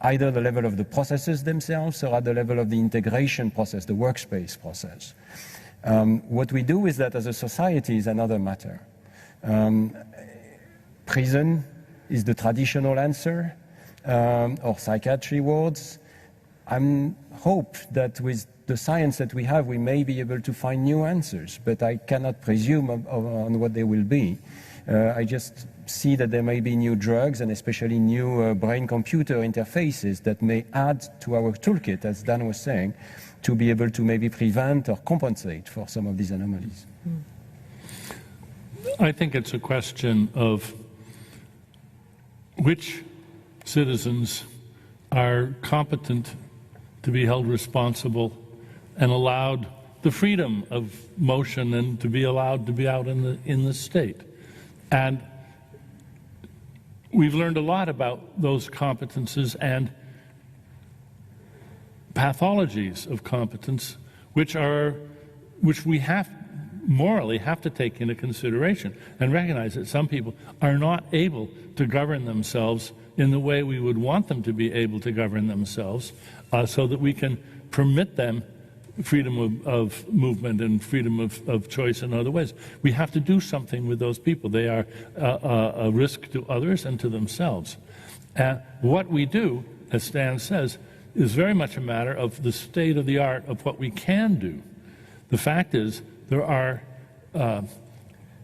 either the level of the processes themselves or at the level of the integration process, the workspace process. What we do with that as a society is another matter. Prison is the traditional answer, or psychiatry wards. I hope that with the science that we have, we may be able to find new answers, but I cannot presume on what they will be. I just see that there may be new drugs and especially new brain-computer interfaces that may add to our toolkit, as Dan was saying, to be able to maybe prevent or compensate for some of these anomalies. I think it's a question of which citizens are competent to be held responsible and allowed the freedom of motion and to be allowed to be out in the state. And we've learned a lot about those competences and pathologies of competence, which we morally have to take into consideration and recognize that some people are not able to govern themselves in the way we would want them to be able to govern themselves, so that we can permit them freedom of movement and freedom of choice in other ways. We have to do something with those people. They are a risk to others and to themselves. What we do, as Stan says, is very much a matter of the state of the art of what we can do. The fact is, there are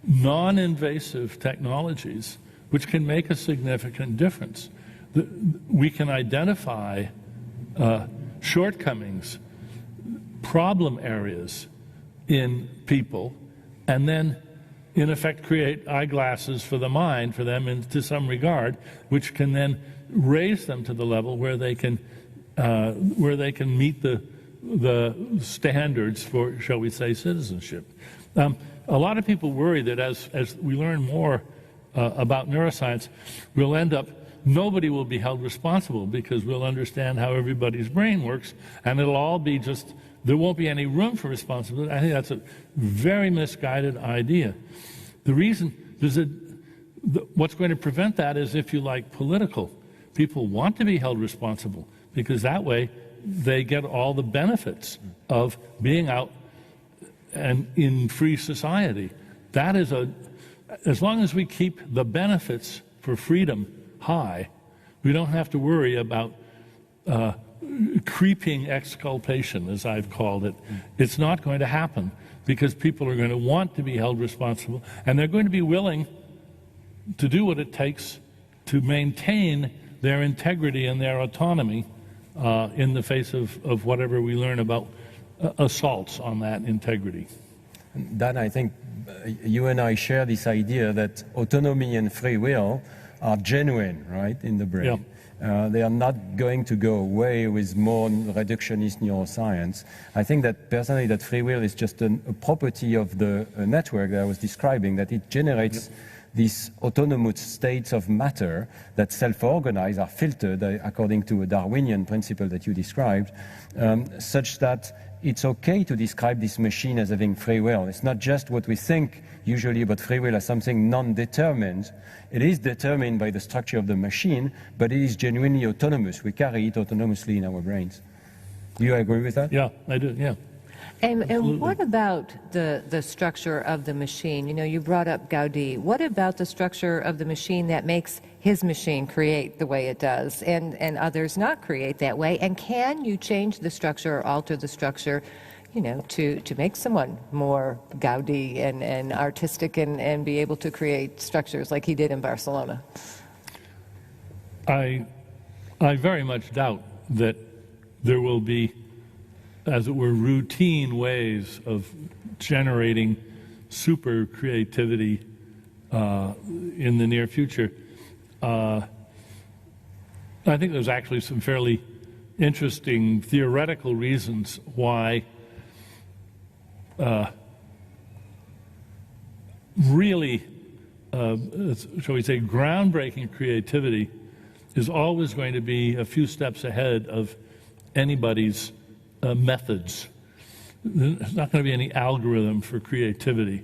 non-invasive technologies which can make a significant difference. We can identify shortcomings, problem areas in people, and then, in effect, create eyeglasses for the mind for them to some regard, which can then raise them to the level where they can meet the standards for, shall we say, citizenship. A lot of people worry that as we learn more about neuroscience, we'll end up, nobody will be held responsible because we'll understand how everybody's brain works, and it'll all be just, there won't be any room for responsibility. I think that's a very misguided idea. The reason, what's going to prevent that is, if you like, political. People want to be held responsible because that way they get all the benefits of being out and in free society. That is as long as we keep the benefits for freedom high, we don't have to worry about creeping exculpation, as I've called it. It's not going to happen because people are going to want to be held responsible, and they're going to be willing to do what it takes to maintain their integrity and their autonomy in the face of whatever we learn about assaults on that integrity. Dan, I think you and I share this idea that autonomy and free will are genuine, right, in the brain. Yeah. They are not going to go away with more reductionist neuroscience. I think that personally that free will is just a property of the network that I was describing, that it generates these autonomous states of matter that self-organize, are filtered according to a Darwinian principle that you described, such that it's okay to describe this machine as having free will. It's not just what we think usually about free will as something non-determined. It is determined by the structure of the machine, but it is genuinely autonomous. We carry it autonomously in our brains. Do you agree with that? Yeah, I do, yeah. And what about the structure of the machine? You know, you brought up Gaudi. What about the structure of the machine that makes his machine create the way it does and others not create that way? And can you change the structure or alter the structure, you know, to make someone more Gaudi and artistic and be able to create structures like he did in Barcelona? I very much doubt that there will be, as it were, routine ways of generating super creativity in the near future. I think there's actually some fairly interesting theoretical reasons why really, shall we say, groundbreaking creativity is always going to be a few steps ahead of anybody's methods. There's not going to be any algorithm for creativity.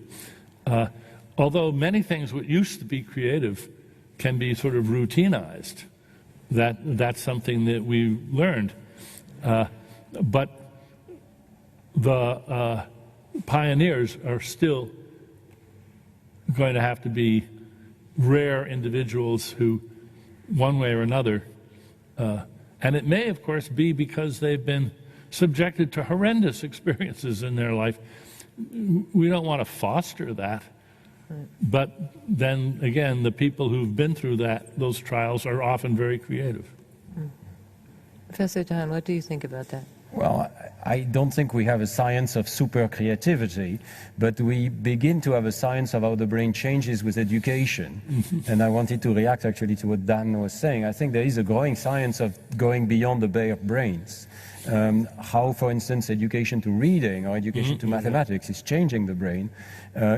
Although many things what used to be creative can be sort of routinized. That's something that we learned. But the pioneers are still going to have to be rare individuals who, one way or another, and it may, of course, be because they've been subjected to horrendous experiences in their life. We don't want to foster that. But then again, the people who've been through those trials are often very creative. Professor Dahan, what do you think about that? Well, I don't think we have a science of super creativity, but we begin to have a science of how the brain changes with education. And I wanted to react actually to what Dan was saying. I think there is a growing science of going beyond the bare brains. How, for instance, education to reading or education to mathematics is changing the brain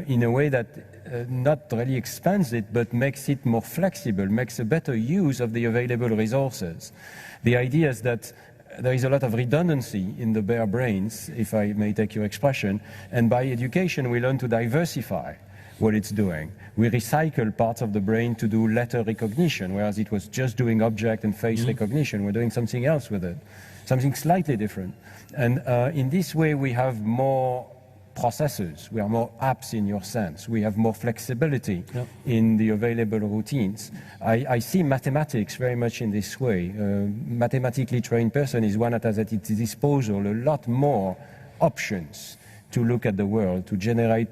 in a way that not really expands it, but makes it more flexible, makes a better use of the available resources. The idea is that there is a lot of redundancy in the bare brains, if I may take your expression, and by education we learn to diversify what it's doing. We recycle parts of the brain to do letter recognition, whereas it was just doing object and face recognition. We're doing something else with it, something slightly different. And in this way we have more processors, we are more apps in your sense, we have more flexibility in the available routines. I see mathematics very much in this way. Mathematically trained person is one that has at its disposal a lot more options to look at the world, to generate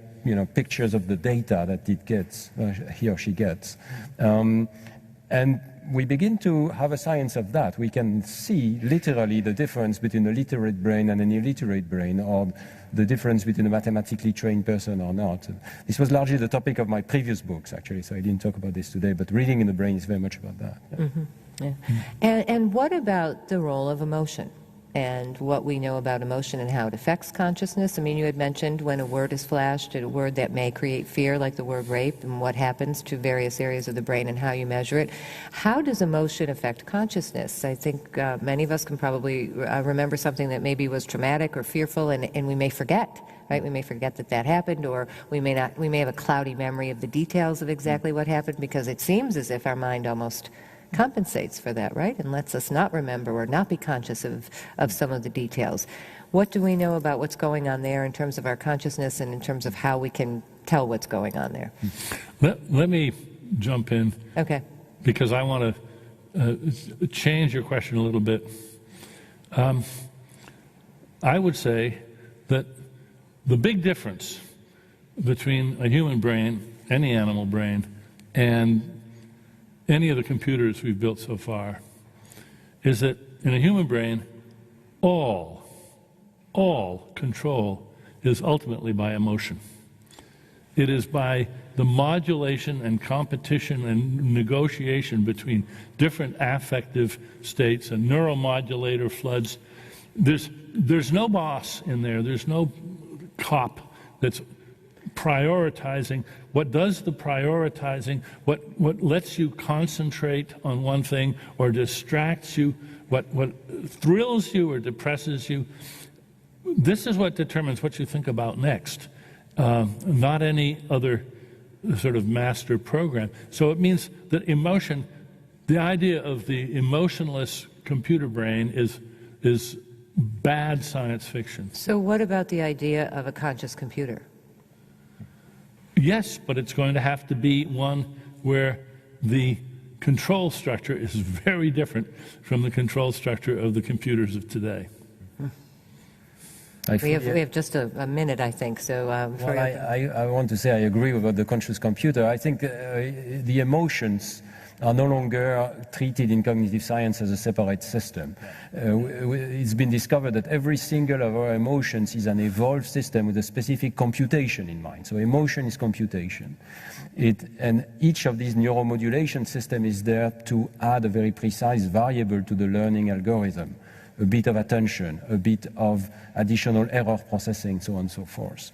pictures of the data that it gets, he or she gets. And we begin to have a science of that. We can see literally the difference between a literate brain and an illiterate brain, or the difference between a mathematically trained person or not. This was largely the topic of my previous books, actually, so I didn't talk about this today, but reading in the brain is very much about that. Yeah. And what about the role of emotion and what we know about emotion and how it affects consciousness? I mean, you had mentioned when a word is flashed, a word that may create fear, like the word rape, and what happens to various areas of the brain and how you measure it. How does emotion affect consciousness? I think many of us can probably remember something that maybe was traumatic or fearful, and we may forget. Right? We may forget that happened, or we may have a cloudy memory of the details of exactly what happened, because it seems as if our mind almost compensates for that, right? And lets us not remember or not be conscious of some of the details. What do we know about what's going on there in terms of our consciousness and in terms of how we can tell what's going on there? Let me jump in. Okay. Because I want to change your question a little bit. I would say that the big difference between a human brain, any animal brain, and any of the computers we've built so far is that in a human brain, all control is ultimately by emotion. It is by the modulation and competition and negotiation between different affective states and neuromodulator floods. There's no boss in there. There's no cop that's prioritizing. What does the prioritizing, what lets you concentrate on one thing or distracts you, what thrills you or depresses you, this is what determines what you think about next, not any other sort of master program. So it means that emotion, the idea of the emotionless computer brain is bad science fiction. So what about the idea of a conscious computer? Yes, but it's going to have to be one where the control structure is very different from the control structure of the computers of today. We have just a minute, I think. So, well, I want to say I agree about the conscious computer. I think the emotions are no longer treated in cognitive science as a separate system. It's been discovered that every single of our emotions is an evolved system with a specific computation in mind. So emotion is computation. And each of these neuromodulation systems is there to add a very precise variable to the learning algorithm. A bit of attention, a bit of additional error processing, so on and so forth.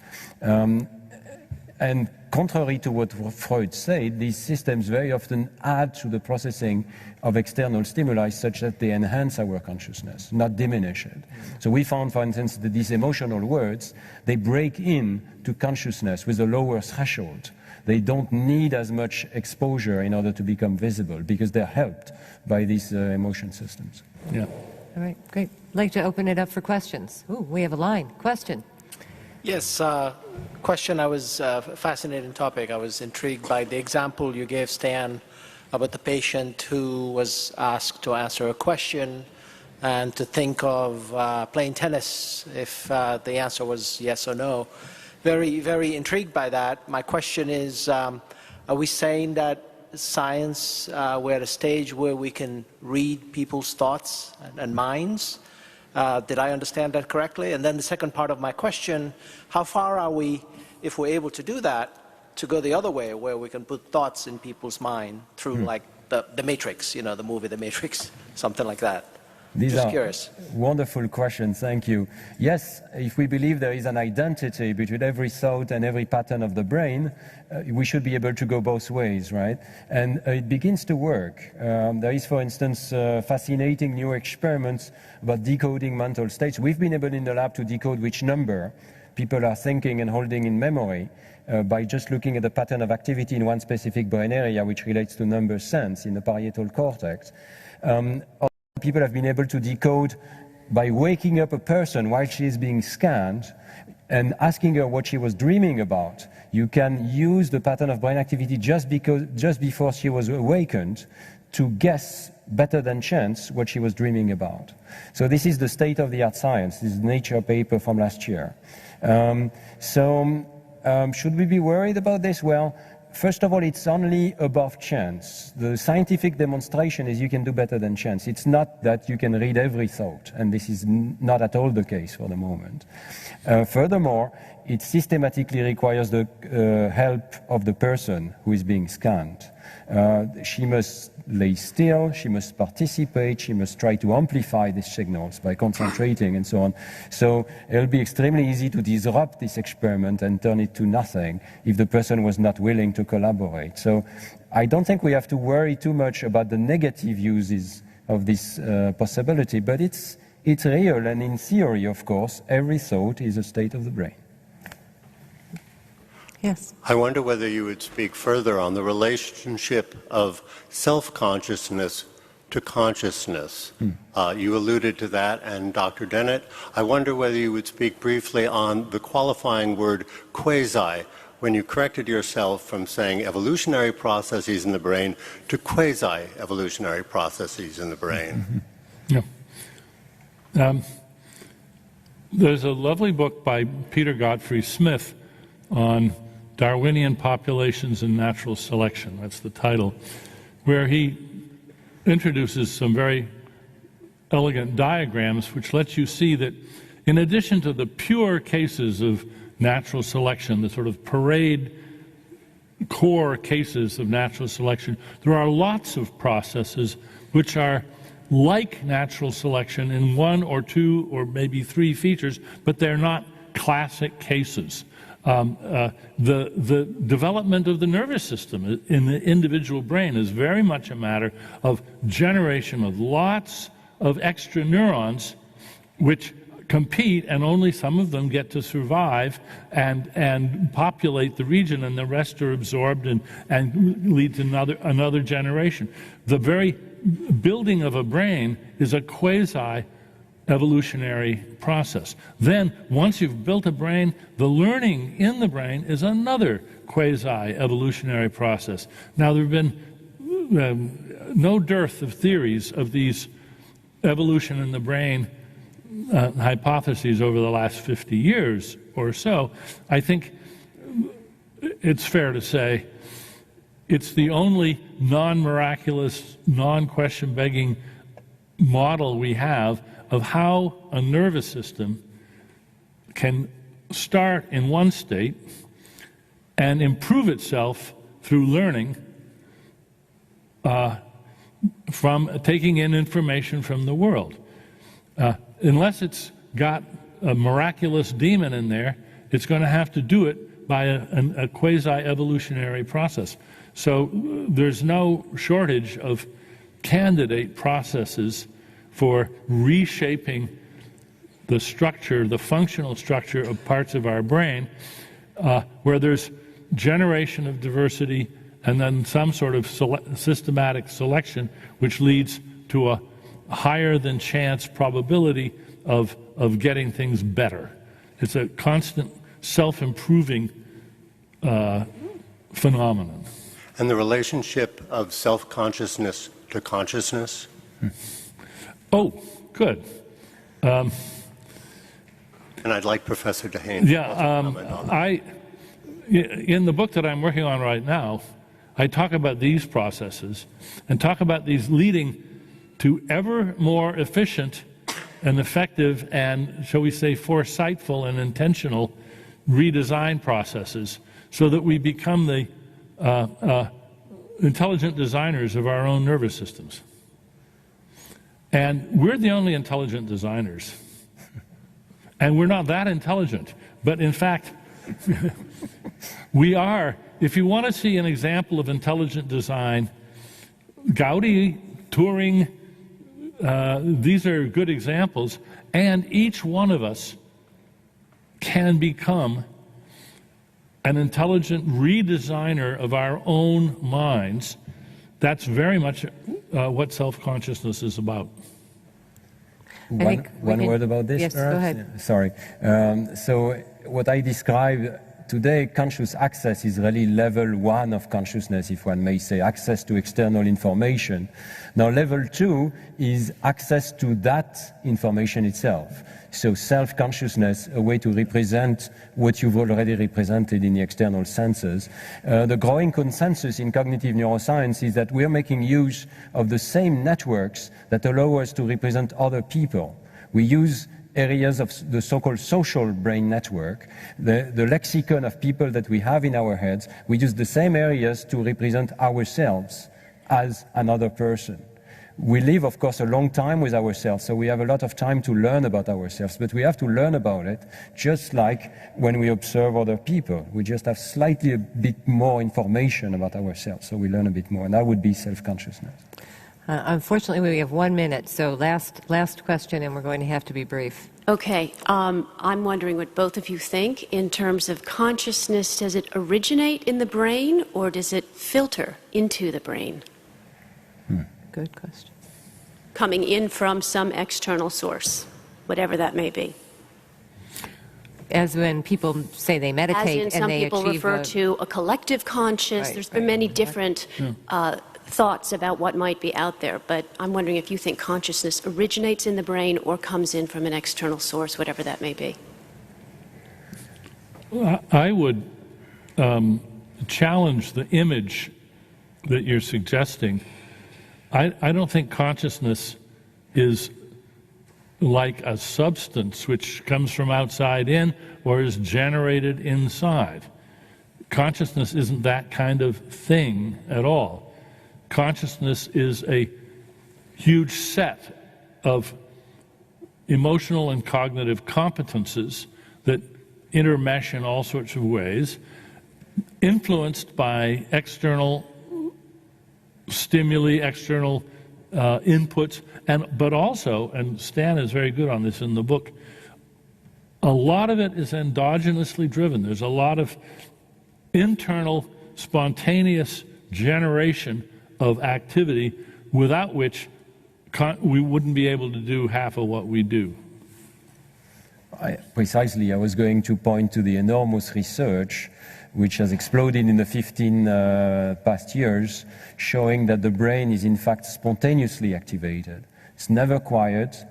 And contrary to what Freud said, these systems very often add to the processing of external stimuli such that they enhance our consciousness, not diminish it. So we found, for instance, that these emotional words, they break in to consciousness with a lower threshold. They don't need as much exposure in order to become visible because they're helped by these emotion systems. Yeah. All right, great. I'd like to open it up for questions. Ooh, we have a line. Question. Yes, question. I was fascinating topic. I was intrigued by the example you gave, Stan, about the patient who was asked to answer a question and to think of playing tennis if the answer was yes or no. Very, very intrigued by that. My question is, are we saying that science, we're at a stage where we can read people's thoughts and minds? Did I understand that correctly? And then the second part of my question, how far are we, if we're able to do that, to go the other way, where we can put thoughts in people's mind through like the Matrix, you know, the movie The Matrix, something like that? These Just are curious. Wonderful questions, thank you. Yes, if we believe there is an identity between every thought and every pattern of the brain, we should be able to go both ways, right? And it begins to work. There is, for instance, fascinating new experiments about decoding mental states. We've been able in the lab to decode which number people are thinking and holding in memory by just looking at the pattern of activity in one specific brain area, which relates to number sense in the parietal cortex. People have been able to decode by waking up a person while she is being scanned and asking her what she was dreaming about. You can use the pattern of brain activity just before she was awakened to guess better than chance what she was dreaming about. So this is the state-of-the-art science. This is a Nature paper from last year. Should we be worried about this? Well, first of all, it's only above chance. The scientific demonstration is you can do better than chance. It's not that you can read every thought, and this is not at all the case for the moment. Furthermore, it systematically requires the help of the person who is being scanned. She must lay still, she must participate, she must try to amplify these signals by concentrating and so on. So it'll be extremely easy to disrupt this experiment and turn it to nothing if the person was not willing to collaborate. So I don't think we have to worry too much about the negative uses of this possibility, but it's real, and in theory, of course, every thought is a state of the brain. Yes. I wonder whether you would speak further on the relationship of self-consciousness to consciousness. You alluded to that, and Dr. Dennett, I wonder whether you would speak briefly on the qualifying word quasi, when you corrected yourself from saying evolutionary processes in the brain to quasi-evolutionary processes in the brain. Yeah. There's a lovely book by Peter Godfrey Smith on Darwinian Populations and Natural Selection. That's the title, where he introduces some very elegant diagrams which lets you see that in addition to the pure cases of natural selection, the sort of parade core cases of natural selection, there are lots of processes which are like natural selection in one or two or maybe three features, but they're not classic cases. The development of the nervous system in the individual brain is very much a matter of generation of lots of extra neurons which compete, and only some of them get to survive and populate the region, and the rest are absorbed and lead to another generation. The very building of a brain is a quasi-evolutionary process. Then, once you've built a brain, the learning in the brain is another quasi-evolutionary process. Now, there have been no dearth of theories of these evolution in the brain hypotheses over the last 50 years or so. I think it's fair to say it's the only non-miraculous, non-question-begging model we have of how a nervous system can start in one state and improve itself through learning from taking in information from the world. Unless it's got a miraculous demon in there, it's going to have to do it by a quasi-evolutionary process. So there's no shortage of candidate processes for reshaping the structure, the functional structure of parts of our brain, where there's generation of diversity and then some sort of systematic selection which leads to a higher than chance probability of getting things better. It's a constant self-improving phenomenon. And the relationship of self-consciousness to consciousness? Oh, good. And I'd like Professor DeHaan to comment on that. In the book that I'm working on right now, I talk about these processes and talk about these leading to ever more efficient and effective and, shall we say, foresightful and intentional redesign processes so that we become the intelligent designers of our own nervous systems. And we're the only intelligent designers. And we're not that intelligent. But in fact, we are. If you want to see an example of intelligent design, Gaudi, Turing, these are good examples, and each one of us can become an intelligent redesigner of our own minds. That's very much what self-consciousness is about. One word about this, yes, perhaps? go ahead. Yeah, sorry. So what I described today, conscious access is really level 1 of consciousness, if one may say, access to external information. Now, level 2 is access to that information itself. So self-consciousness, a way to represent what you've already represented in the external senses. The growing consensus in cognitive neuroscience is that we're making use of the same networks that allow us to represent other people. We use areas of the so-called social brain network, the lexicon of people that we have in our heads. We use the same areas to represent ourselves as another person. We live, of course, a long time with ourselves, so we have a lot of time to learn about ourselves, but we have to learn about it just like when we observe other people. We just have slightly a bit more information about ourselves, so we learn a bit more, and that would be self-consciousness. Unfortunately, we have 1 minute, so last question, and we're going to have to be brief. Okay, I'm wondering what both of you think in terms of consciousness. Does it originate in the brain, or does it filter into the brain? Good question. Coming in from some external source, whatever that may be. As when people say they meditate As in, and some they people achieve refer to a collective conscious. Right, There's been right. many different thoughts about what might be out there, but I'm wondering if you think consciousness originates in the brain or comes in from an external source, whatever that may be. I would challenge the image that you're suggesting. I don't think consciousness is like a substance which comes from outside in or is generated inside. Consciousness isn't that kind of thing at all. Consciousness is a huge set of emotional and cognitive competences that intermesh in all sorts of ways, influenced by external stimuli, external inputs, but also, and Stan is very good on this in the book, a lot of it is endogenously driven. There's a lot of internal, spontaneous generation of activity without which we wouldn't be able to do half of what we do. Precisely, I was going to point to the enormous research which has exploded in the 15 past years, showing that the brain is in fact spontaneously activated. It's never quiet.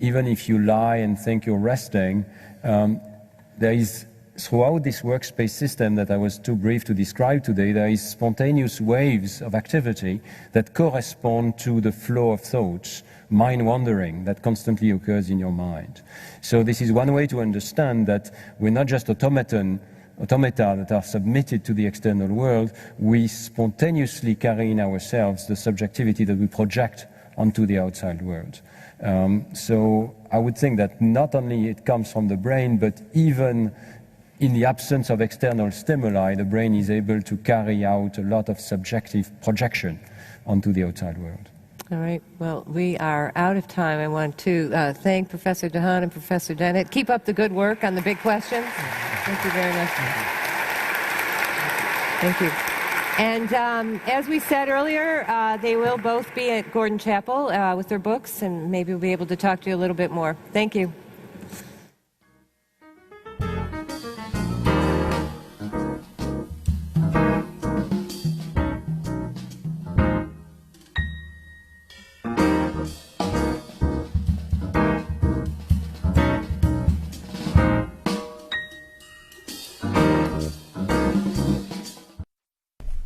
Even if you lie and think you're resting, there is, throughout this workspace system that I was too brief to describe today, there is spontaneous waves of activity that correspond to the flow of thoughts, mind wandering that constantly occurs in your mind. So this is one way to understand that we're not just automata that are submitted to the external world. We spontaneously carry in ourselves the subjectivity that we project onto the outside world. So I would think that not only it comes from the brain, but even in the absence of external stimuli, the brain is able to carry out a lot of subjective projection onto the outside world. All right. Well, we are out of time. I want to thank Professor DeHaan and Professor Dennett. Keep up the good work on the big questions. Thank you very much. Thank you. And as we said earlier, they will both be at Gordon Chapel with their books, and maybe we'll be able to talk to you a little bit more. Thank you.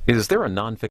Is there a nonfiction